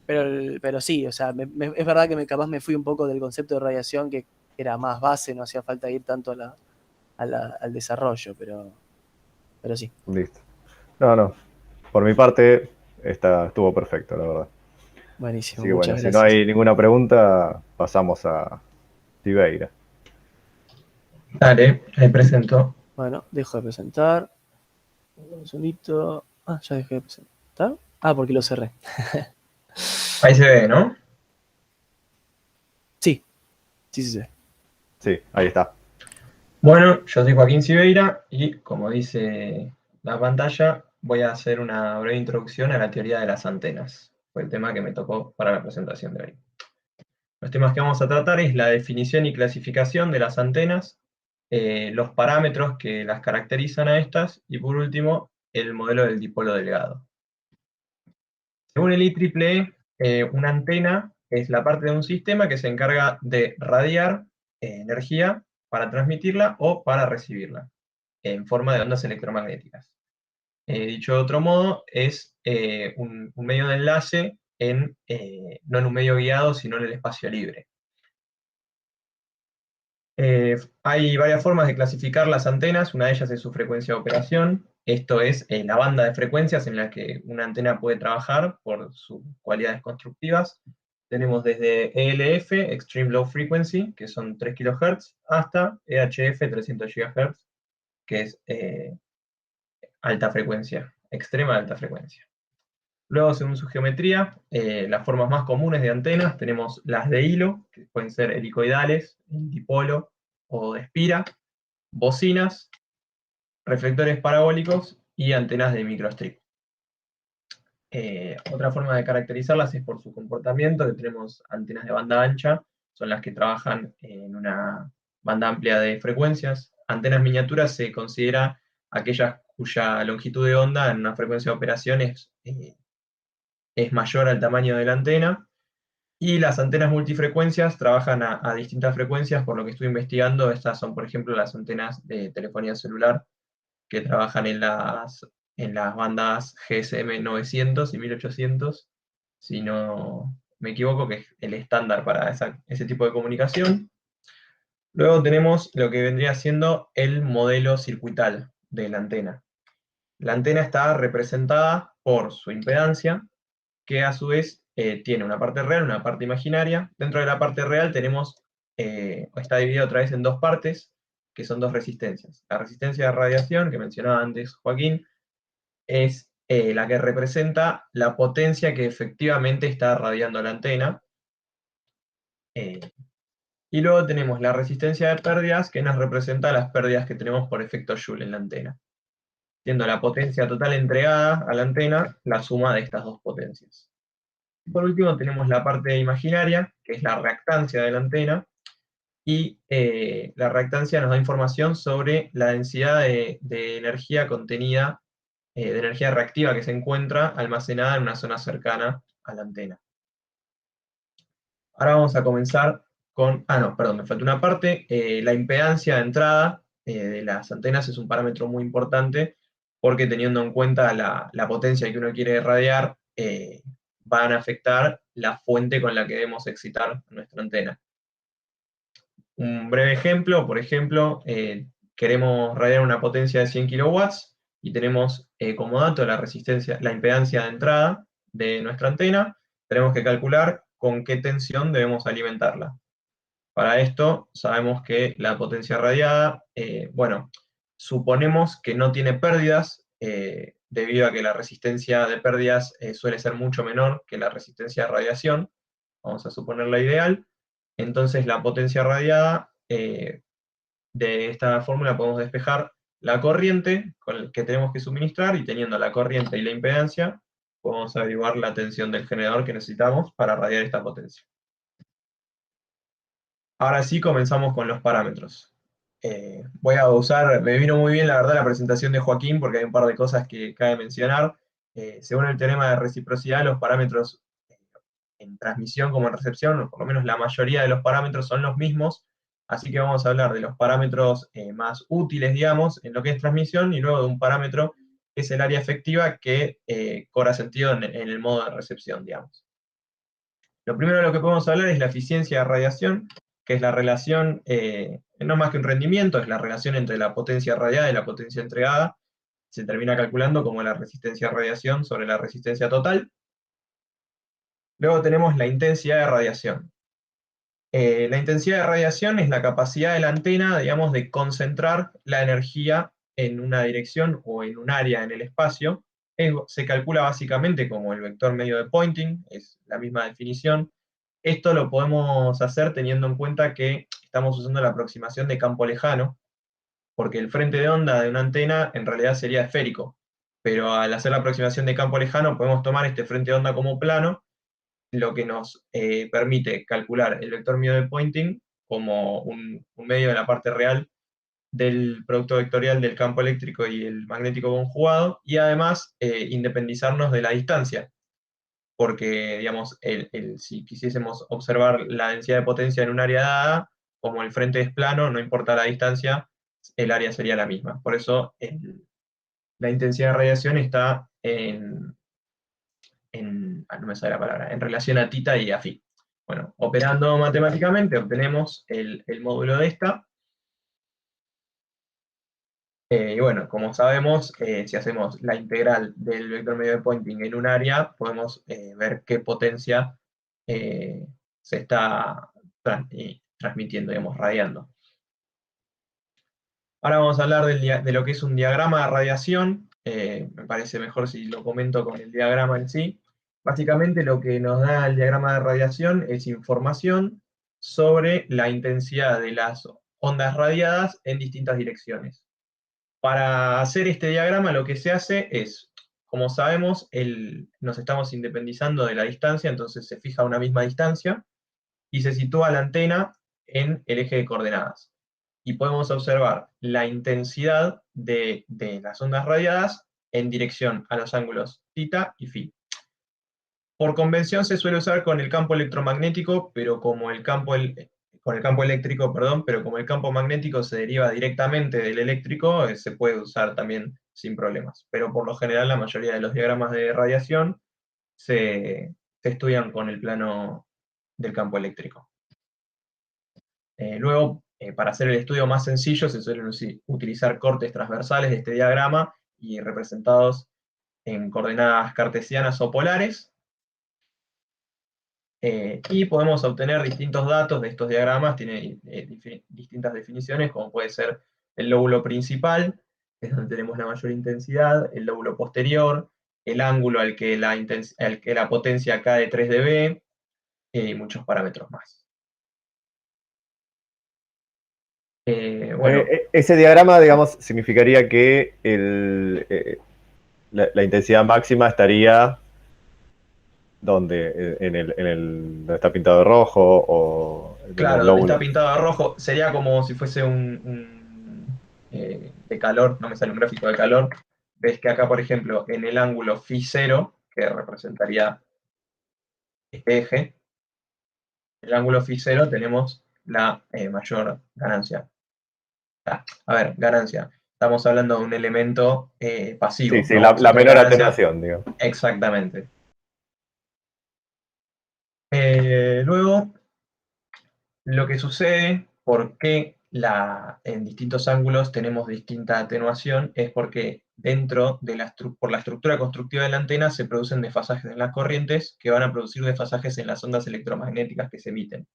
Pero sí, o sea, es verdad que capaz me fui un poco del concepto de radiación, que era más base, no hacía falta ir tanto al desarrollo, pero sí. Listo. No, no. Por mi parte, estuvo perfecto, la verdad. Buenísimo, Así que bueno, muchas si no gracias. hay ninguna pregunta, pasamos a Tibeira. Dale, ahí presento. Bueno, dejo de presentar. Un segundito. Ya dejé de presentar. Porque lo cerré. Ahí se ve, ¿no? Sí, sí, sí, sí. Sí, ahí está. Bueno, yo soy Joaquín Siveira y como dice la pantalla, voy a hacer una breve introducción a la teoría de las antenas. Fue el tema que me tocó para la presentación de hoy. Los temas que vamos a tratar es la definición y clasificación de las antenas, los parámetros que las caracterizan a estas y por último, el modelo del dipolo delgado. Según el IEEE, una antena es la parte de un sistema que se encarga de radiar energía para transmitirla o para recibirla en forma de ondas electromagnéticas. Dicho de otro modo, es un medio de enlace no en un medio guiado, sino en el espacio libre. Hay varias formas de clasificar las antenas, una de ellas es su frecuencia de operación, esto es la banda de frecuencias en la que una antena puede trabajar por sus cualidades constructivas. Tenemos desde ELF, Extreme Low Frequency, que son 3 kHz, hasta EHF, 300 GHz, que es alta frecuencia, extrema alta frecuencia. Luego, según su geometría, las formas más comunes de antenas tenemos las de hilo, que pueden ser helicoidales, dipolo o de espira, bocinas, reflectores parabólicos y antenas de microstrip. Otra forma de caracterizarlas es por su comportamiento, que tenemos antenas de banda ancha, son las que trabajan en una banda amplia de frecuencias. Antenas miniaturas se considera aquellas cuya longitud de onda en una frecuencia de operación es mayor al tamaño de la antena. Y las antenas multifrecuencias trabajan a distintas frecuencias, por lo que estoy investigando, estas son, por ejemplo, las antenas de telefonía celular, que trabajan en las bandas GSM 900 y 1800, si no me equivoco, que es el estándar para ese tipo de comunicación. Luego tenemos lo que vendría siendo el modelo circuital de la antena. La antena está representada por su impedancia, que a su vez tiene una parte real, una parte imaginaria. Dentro de la parte real está dividida otra vez en dos partes, que son dos resistencias. La resistencia de radiación, que mencionaba antes Joaquín, es la que representa la potencia que efectivamente está radiando la antena. Y luego tenemos la resistencia de pérdidas, que nos representa las pérdidas que tenemos por efecto Joule en la antena, siendo la potencia total entregada a la antena la suma de estas dos potencias. Por último tenemos la parte imaginaria, que es la reactancia de la antena, y la reactancia nos da información sobre la densidad de energía contenida, de energía reactiva que se encuentra almacenada en una zona cercana a la antena. Ahora vamos a comenzar con, no, perdón, me falta una parte, la impedancia de entrada de las antenas es un parámetro muy importante, porque teniendo en cuenta la potencia que uno quiere irradiar, van a afectar la fuente con la que debemos excitar nuestra antena. Un breve ejemplo, por ejemplo, queremos radiar una potencia de 100 kilowatts y tenemos como dato la resistencia, la impedancia de entrada de nuestra antena. Tenemos que calcular con qué tensión debemos alimentarla. Para esto sabemos que la potencia radiada, bueno, suponemos que no tiene pérdidas, debido a que la resistencia de pérdidas suele ser mucho menor que la resistencia de radiación. Vamos a suponer la ideal. Entonces la potencia radiada, de esta fórmula podemos despejar la corriente con la que tenemos que suministrar, y teniendo la corriente y la impedancia, podemos averiguar la tensión del generador que necesitamos para radiar esta potencia. Ahora sí comenzamos con los parámetros. Voy a usar, me vino muy bien la verdad la presentación de Joaquín, porque hay un par de cosas que cabe mencionar. Según el teorema de reciprocidad, los parámetros en transmisión como en recepción, o por lo menos la mayoría de los parámetros son los mismos, así que vamos a hablar de los parámetros más útiles, digamos, en lo que es transmisión, y luego de un parámetro que es el área efectiva, que cobra sentido en el modo de recepción, digamos. Lo primero de lo que podemos hablar es la eficiencia de radiación, que es la relación, no más que un rendimiento, es la relación entre la potencia radiada y la potencia entregada. Se termina calculando como la resistencia de radiación sobre la resistencia total. Luego tenemos la intensidad de radiación. La intensidad de radiación es la capacidad de la antena, digamos, de concentrar la energía en una dirección o en un área en el espacio. Se calcula básicamente como el vector medio de Poynting, es la misma definición. Esto lo podemos hacer teniendo en cuenta que estamos usando la aproximación de campo lejano, porque el frente de onda de una antena en realidad sería esférico, pero al hacer la aproximación de campo lejano podemos tomar este frente de onda como plano, lo que nos permite calcular el vector medio de Poynting como un medio de la parte real del producto vectorial del campo eléctrico y el magnético conjugado, y además independizarnos de la distancia, porque digamos, si quisiésemos observar la densidad de potencia en un área dada, como el frente es plano, no importa la distancia, el área sería la misma. Por eso la intensidad de radiación está no me sale la palabra, en relación a θ y a φ. Bueno, operando matemáticamente obtenemos el módulo de esta. Y bueno, como sabemos, si hacemos la integral del vector medio de Poynting en un área, podemos ver qué potencia se está transmitiendo, digamos, radiando. Ahora vamos a hablar de lo que es un diagrama de radiación. Me parece mejor si lo comento con el diagrama en sí. Básicamente lo que nos da el diagrama de radiación es información sobre la intensidad de las ondas radiadas en distintas direcciones. Para hacer este diagrama lo que se hace es, como sabemos, nos estamos independizando de la distancia, entonces se fija una misma distancia y se sitúa la antena en el eje de coordenadas. Y podemos observar la intensidad de las ondas radiadas en dirección a los ángulos θ y φ. Por convención se suele usar con el campo electromagnético, pero como con el campo eléctrico, perdón, pero como el campo magnético se deriva directamente del eléctrico, se puede usar también sin problemas. Pero por lo general la mayoría de los diagramas de radiación se estudian con el plano del campo eléctrico. Luego, para hacer el estudio más sencillo, se suelen utilizar cortes transversales de este diagrama y representados en coordenadas cartesianas o polares. Y podemos obtener distintos datos de estos diagramas, tiene distintas definiciones, como puede ser el lóbulo principal, que es donde tenemos la mayor intensidad, el lóbulo posterior, el ángulo al que la potencia cae 3 dB, y muchos parámetros más. Bueno, Ese diagrama, digamos, significaría que la intensidad máxima estaría donde donde está pintado de rojo, o claro, donde está pintado de rojo, sería como si fuese de calor, no me sale un gráfico de calor. Ves que acá, por ejemplo, en el ángulo φ0, que representaría este eje, el ángulo φ0 tenemos la mayor ganancia. A ver, ganancia. Estamos hablando de un elemento pasivo. Sí, no la vamos a tener menor ganancia. atenuación, digo. Exactamente. Luego, lo que sucede, por qué en distintos ángulos tenemos distinta atenuación, es porque dentro de por la estructura constructiva de la antena se producen desfasajes en las corrientes que van a producir desfasajes en las ondas electromagnéticas que se emiten.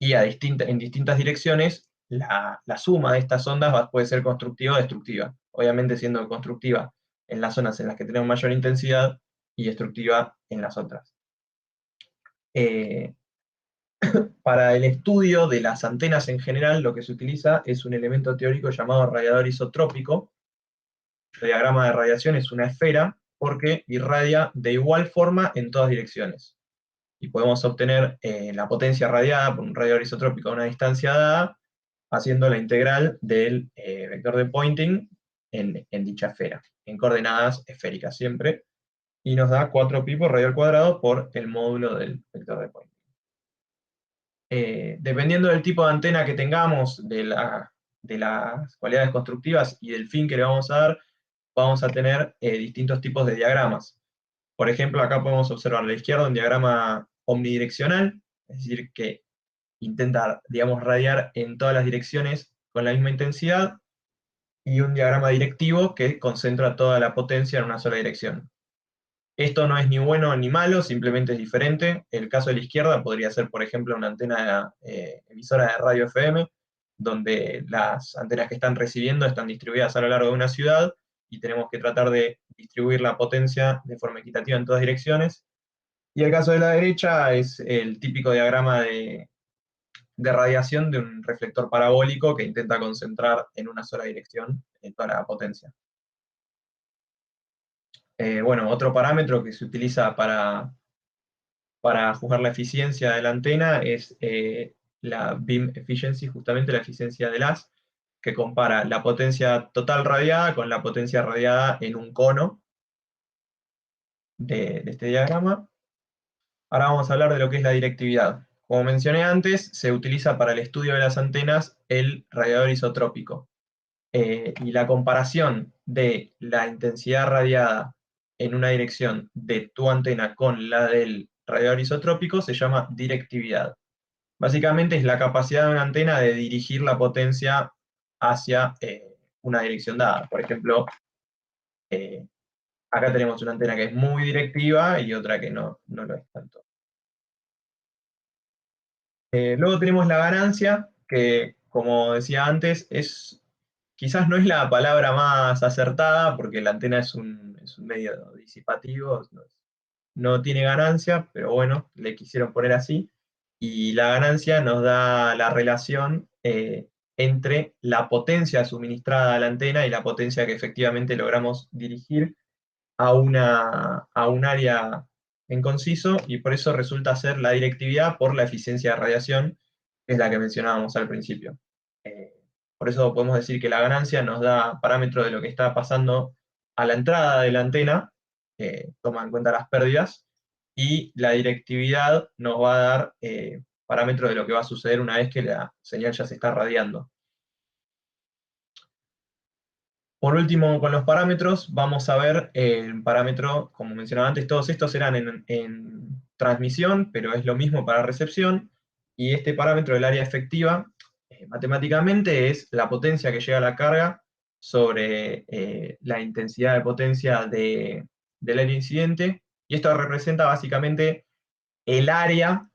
Y en distintas direcciones, la suma de estas ondas puede ser constructiva o destructiva. Obviamente siendo constructiva en las zonas en las que tenemos mayor intensidad y destructiva en las otras. Para el estudio de las antenas en general, lo que se utiliza es un elemento teórico llamado radiador isotrópico. El diagrama de radiación es una esfera porque irradia de igual forma en todas direcciones. Y podemos obtener la potencia radiada por un radiador isotrópico a una distancia dada, haciendo la integral del vector de Poynting en dicha esfera, en coordenadas esféricas siempre, y nos da 4pi por radio al cuadrado por el módulo del vector de Poynting. Dependiendo del tipo de antena que tengamos, de las cualidades constructivas y del fin que le vamos a dar, vamos a tener distintos tipos de diagramas. Por ejemplo, acá podemos observar a la izquierda un diagrama omnidireccional, es decir, que intenta, digamos, radiar en todas las direcciones con la misma intensidad, y un diagrama directivo que concentra toda la potencia en una sola dirección. Esto no es ni bueno ni malo, simplemente es diferente. El caso de la izquierda podría ser, por ejemplo, una antena emisora de radio FM, donde las antenas que están recibiendo están distribuidas a lo largo de una ciudad, y tenemos que tratar de distribuir la potencia de forma equitativa en todas direcciones. Y el caso de la derecha es el típico diagrama de radiación de un reflector parabólico que intenta concentrar en una sola dirección toda la potencia. Bueno, otro parámetro que se utiliza para juzgar la eficiencia de la antena es la beam efficiency, justamente la eficiencia del haz, que compara la potencia total radiada con la potencia radiada en un cono de este diagrama. Ahora vamos a hablar de lo que es la directividad. Como mencioné antes, se utiliza para el estudio de las antenas el radiador isotrópico. Y la comparación de la intensidad radiada en una dirección de tu antena con la del radiador isotrópico se llama directividad. Básicamente es la capacidad de una antena de dirigir la potencia hacia una dirección dada. Por ejemplo, acá tenemos una antena que es muy directiva y otra que no lo es tanto. Luego tenemos la ganancia, que como decía antes, quizás no es la palabra más acertada, porque la antena es un medio disipativo, no tiene ganancia, pero bueno, le quisieron poner así. Y la ganancia nos da la relación entre la potencia suministrada a la antena y la potencia que efectivamente logramos dirigir a un área en conciso, y por eso resulta ser la directividad por la eficiencia de radiación, que es la que mencionábamos al principio. Por eso podemos decir que la ganancia nos da parámetro de lo que está pasando a la entrada de la antena, toma en cuenta las pérdidas, y la directividad nos va a dar parámetro de lo que va a suceder una vez que la señal ya se está radiando. Por último, con los parámetros, vamos a ver el parámetro, como mencionaba antes, todos estos eran en transmisión, pero es lo mismo para recepción, y este parámetro del área efectiva, matemáticamente es la potencia que llega a la carga sobre la intensidad de potencia del área incidente, y esto representa básicamente el área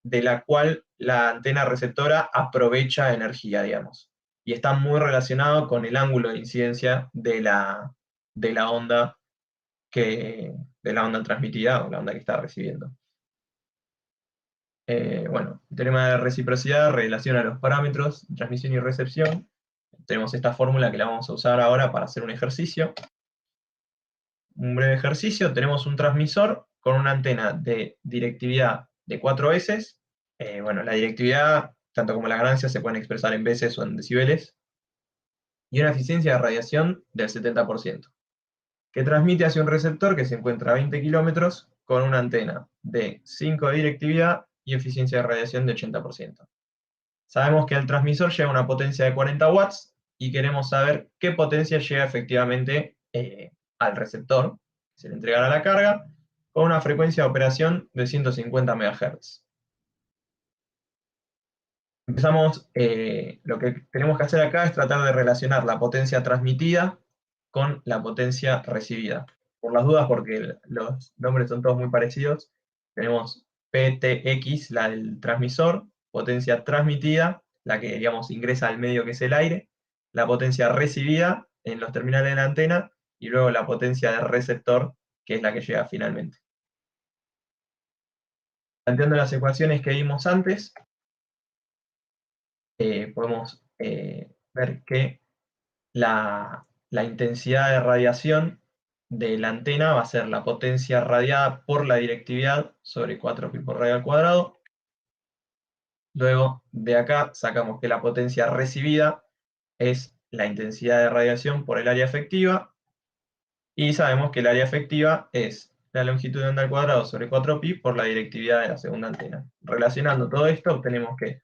de la cual la antena receptora aprovecha energía, digamos. Y está muy relacionado con el ángulo de incidencia de la onda transmitida, o la onda que está recibiendo. Bueno, el teorema de reciprocidad relaciona los parámetros de transmisión y recepción. Tenemos esta fórmula que la vamos a usar ahora para hacer un ejercicio. Un breve ejercicio: tenemos un transmisor con una antena de directividad de 4 veces. Bueno, la directividad, tanto como la ganancia, se pueden expresar en veces o en decibeles, y una eficiencia de radiación del 70%, que transmite hacia un receptor que se encuentra a 20 kilómetros con una antena de 5 de directividad y eficiencia de radiación de 80%. Sabemos que al transmisor llega una potencia de 40 watts, y queremos saber qué potencia llega efectivamente al receptor, que se le entregará la carga, con una frecuencia de operación de 150 MHz. Empezamos, lo que tenemos que hacer acá es tratar de relacionar la potencia transmitida con la potencia recibida. Por las dudas, porque los nombres son todos muy parecidos, tenemos PTX, la del transmisor, potencia transmitida, la que, digamos, ingresa al medio que es el aire, la potencia recibida en los terminales de la antena, y luego la potencia de receptor, que es la que llega finalmente. Planteando las ecuaciones que vimos antes, podemos ver que la intensidad de radiación de la antena va a ser la potencia radiada por la directividad sobre 4 pi por radio al cuadrado. Luego, de acá sacamos que la potencia recibida es la intensidad de radiación por el área efectiva, y sabemos que el área efectiva es la longitud de onda al cuadrado sobre 4pi por la directividad de la segunda antena. Relacionando todo esto, obtenemos que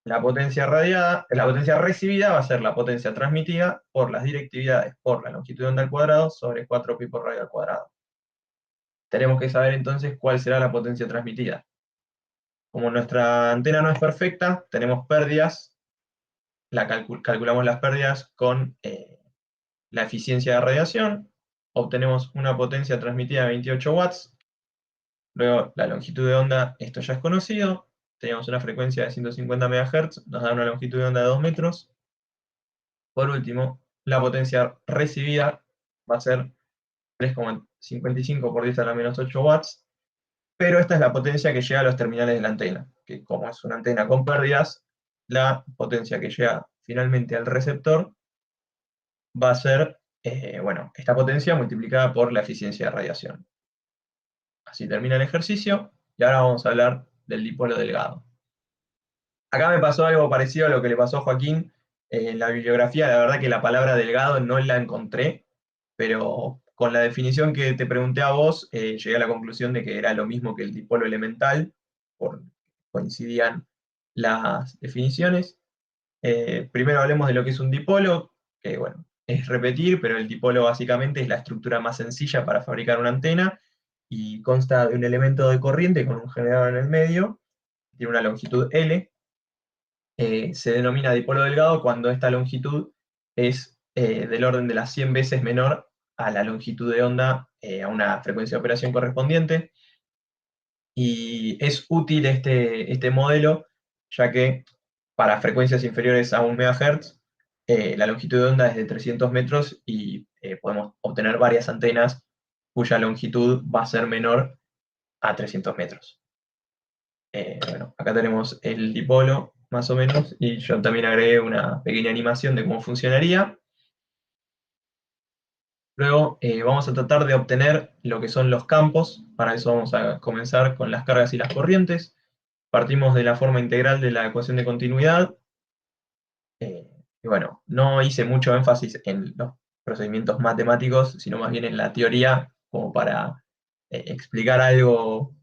la potencia recibida va a ser la potencia transmitida por las directividades por la longitud de onda al cuadrado sobre 4pi por radio al cuadrado. Tenemos que saber entonces cuál será la potencia transmitida. Como nuestra antena no es perfecta, tenemos pérdidas, calculamos las pérdidas con la eficiencia de radiación, obtenemos una potencia transmitida de 28 watts, luego la longitud de onda, esto ya es conocido, tenemos una frecuencia de 150 MHz, nos da una longitud de onda de 2 metros. Por último, la potencia recibida va a ser 3,55 por 10 a la menos 8 watts, pero esta es la potencia que llega a los terminales de la antena, que como es una antena con pérdidas, la potencia que llega finalmente al receptor va a ser, esta potencia multiplicada por la eficiencia de radiación. Así termina el ejercicio, y ahora vamos a hablar del dipolo delgado. Acá me pasó algo parecido a lo que le pasó a Joaquín en la bibliografía. La verdad que la palabra delgado no la encontré, pero con la definición que te pregunté a vos, llegué a la conclusión de que era lo mismo que el dipolo elemental, coincidían las definiciones. Primero hablemos de lo que es un dipolo, que bueno, es repetir, pero el dipolo básicamente es la estructura más sencilla para fabricar una antena, y consta de un elemento de corriente con un generador en el medio, tiene una longitud L. Se denomina dipolo delgado cuando esta longitud es del orden de las 100 veces menor a la longitud de onda a una frecuencia de operación correspondiente. Y es útil este modelo, ya que para frecuencias inferiores a 1 MHz, la longitud de onda es de 300 metros y podemos obtener varias antenas cuya longitud va a ser menor a 300 metros. Bueno, acá tenemos el dipolo, más o menos, y yo también agregué una pequeña animación de cómo funcionaría. Luego vamos a tratar de obtener lo que son los campos. Para eso vamos a comenzar con las cargas y las corrientes. Partimos de la forma integral de la ecuación de continuidad. Y bueno, no hice mucho énfasis en los procedimientos matemáticos, sino más bien en la teoría, como para explicar algo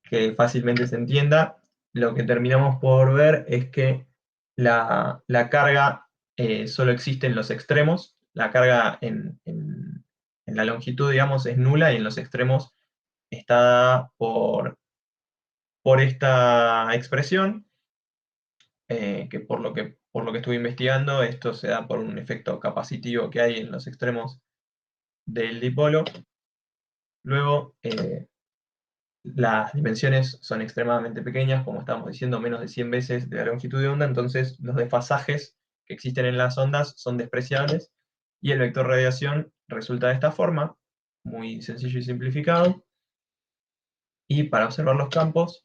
que fácilmente se entienda. Lo que terminamos por ver es que la carga solo existe en los extremos. La carga en la longitud, digamos, es nula, y en los extremos está dada por esta expresión, que por lo que estuve investigando, esto se da por un efecto capacitivo que hay en los extremos del dipolo. Luego, las dimensiones son extremadamente pequeñas, como estamos diciendo, menos de 100 veces de la longitud de onda, entonces los desfasajes que existen en las ondas son despreciables, y el vector radiación resulta de esta forma, muy sencillo y simplificado. Y para observar los campos,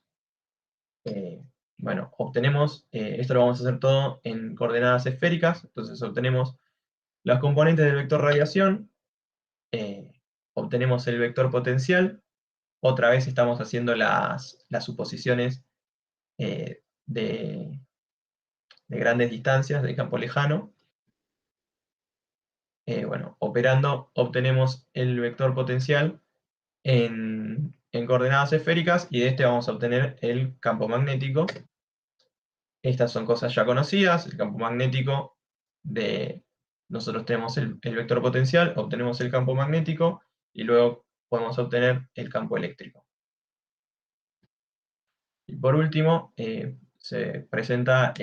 bueno, obtenemos, esto lo vamos a hacer todo en coordenadas esféricas, entonces obtenemos los componentes del vector radiación, obtenemos el vector potencial. Otra vez estamos haciendo las suposiciones de grandes distancias, del campo lejano. Bueno, operando obtenemos el vector potencial en coordenadas esféricas, y de este vamos a obtener el campo magnético. Estas son cosas ya conocidas. El campo magnético nosotros tenemos el vector potencial, obtenemos el campo magnético, y luego podemos obtener el campo eléctrico. Y por último, se presenta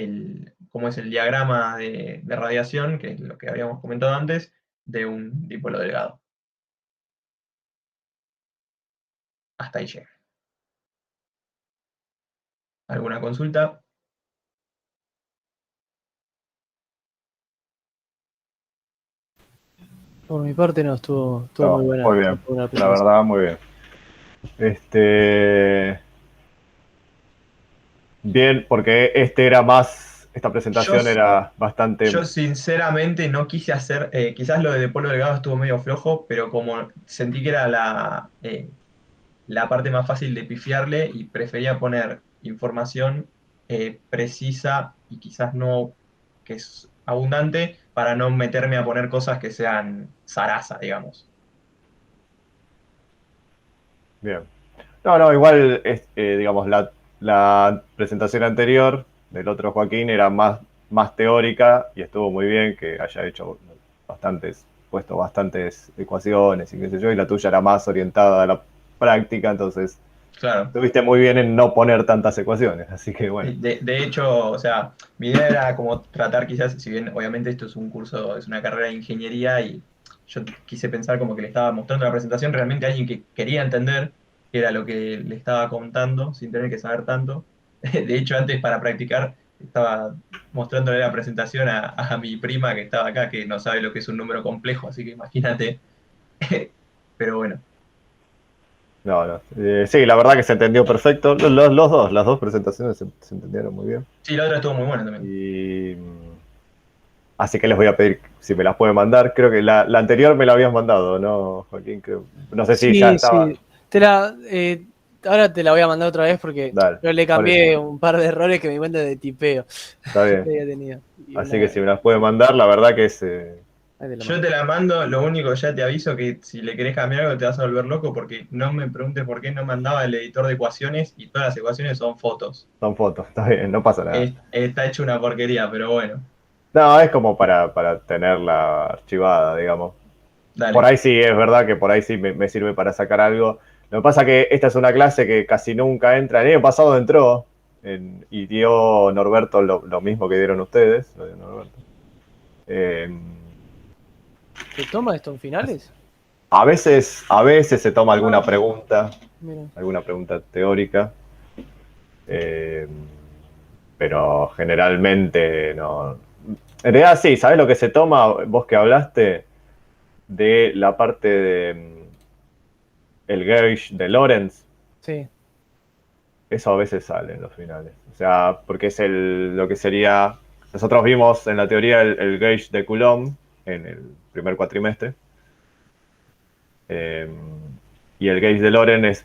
cómo es el diagrama de radiación, que es lo que habíamos comentado antes, de un dipolo delgado. Hasta ahí llega. ¿Alguna consulta? Por mi parte no, estuvo No, muy buena. muy bien, Estuvo buena la presentación. verdad, muy bien. Bien, porque esta presentación Yo, era bastante. yo sinceramente no quise hacer, quizás lo de Polo Delgado estuvo medio flojo, pero como sentí que era la parte más fácil de pifiarle y prefería poner información precisa y quizás no que es abundante para no meterme a poner cosas que sean zaraza, digamos. Bien. No, no, igual, digamos, la presentación anterior del otro Joaquín era más teórica y estuvo muy bien que haya hecho puesto bastantes ecuaciones y qué sé yo, y la tuya era más orientada a la práctica, entonces Claro. estuviste muy bien en no poner tantas ecuaciones, así que bueno, De hecho, o sea, mi idea era como tratar quizás, si bien obviamente esto es un curso, es una carrera de ingeniería y yo quise pensar como que le estaba mostrando la presentación realmente a alguien que quería entender qué era lo que le estaba contando sin tener que saber tanto. De hecho, antes para practicar estaba mostrándole la presentación a mi prima que estaba acá, que no sabe lo que es un número complejo, así que imagínate. Pero bueno, no, no. Sí, la verdad que se entendió perfecto, las dos presentaciones se entendieron muy bien. sí, la otra estuvo muy buena también. Y así que les voy a pedir si me las pueden mandar. Creo que la anterior me la habías mandado, ¿no, Joaquín? No sé si ya Sí, estaba. sí. Ahora te la voy a mandar otra vez porque Dale, yo le por eso. cambié un par de errores que me cuenta de tipeo Está bien. que había tenido. Y Así que si me las pueden mandar, la verdad que es. ahí te la Yo mando. te la mando, lo único ya te aviso que si le querés cambiar algo te vas a volver loco porque no me preguntes por qué no mandaba el editor de ecuaciones y todas las ecuaciones son fotos. Son fotos, está bien, no pasa nada. Está hecho una porquería, pero bueno, No, es como para tenerla archivada, digamos. Por dale. ahí sí, es verdad que por ahí sí me sirve para sacar algo. Lo que pasa es que esta es una clase que casi nunca entra. El año pasado entró y dio Norberto lo mismo que dieron ustedes. Lo dio Norberto. Eh, ¿Se toma esto en finales? a veces se toma Ah, mira. alguna pregunta teórica, eh, pero generalmente no. En realidad sí, ¿sabes lo que se toma? Vos que hablaste de la parte de el gauge de Lorentz, Sí, eso a veces sale en los finales. O sea, porque es lo que sería. Nosotros vimos en la teoría el gauge de Coulomb en el primer cuatrimestre. Eh, y el gauge de Lorentz es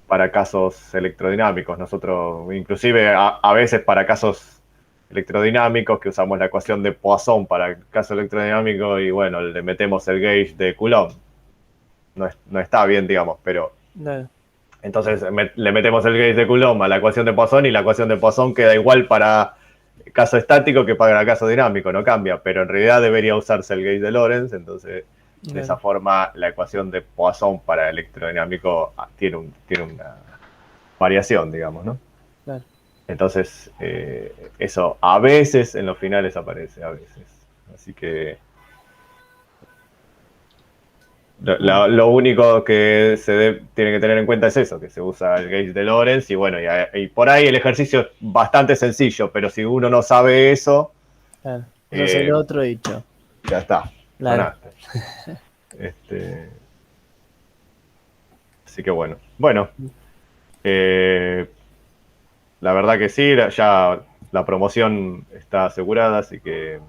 para casos electrodinámicos. Nosotros, inclusive a veces para casos electrodinámicos, que usamos la ecuación de Poisson para el caso electrodinámico y bueno, le metemos el gauge de Coulomb. No está bien, digamos, pero dale. entonces le metemos el gauge de Coulomb a la ecuación de Poisson y la ecuación de Poisson queda igual para caso estático que para caso dinámico, no cambia, pero en realidad debería usarse el gauge de Lorentz, entonces de esa Dale. forma la ecuación de Poisson para electrodinámico tiene una variación, digamos, ¿no? Dale. Entonces, eso a veces en los finales aparece, a veces. Así que Bueno, lo único que tiene que tener en cuenta es eso, que se usa el gauge de Lorentz y bueno, y por ahí el ejercicio es bastante sencillo, pero si uno no sabe eso, dale. Usas el eh, otro dicho. ya está, Dale. ganaste. Este, así que bueno. Bueno, eh, la verdad que sí, ya la promoción está asegurada, así que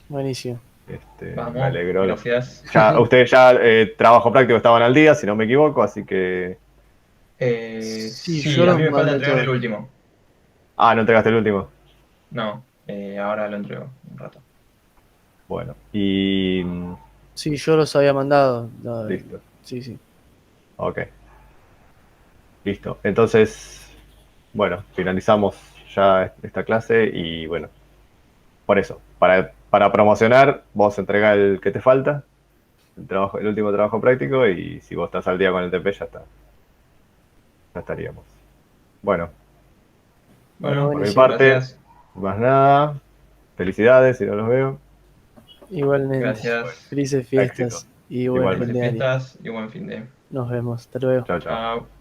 Buenísimo. me Vamos, alegro. gracias. Ya, ustedes ya trabajo práctico estaban al día, si no me equivoco, así que. Sí, yo Sí, a los mí me falta mandé entregar el todo. último. Ah, no entregaste el último. No, ahora lo entrego un rato. Bueno, y Sí, yo los había mandado. listo. Sí, sí. Ok, listo. Entonces, bueno, finalizamos ya esta clase y bueno, por eso, para promocionar, vos entrega el que te falta, el último trabajo práctico y si vos estás al día con el TP ya está, ya estaríamos. Bueno, Bueno, Bueno, Por mi buenísimo. parte, gracias. más nada. Felicidades si no los veo. Igualmente. Gracias. Felices Éxito. fiestas y buen Igualmente. fin Felices de año. fiestas y buen fin de. Nos vemos. Hasta luego. Chao, chao. Chao.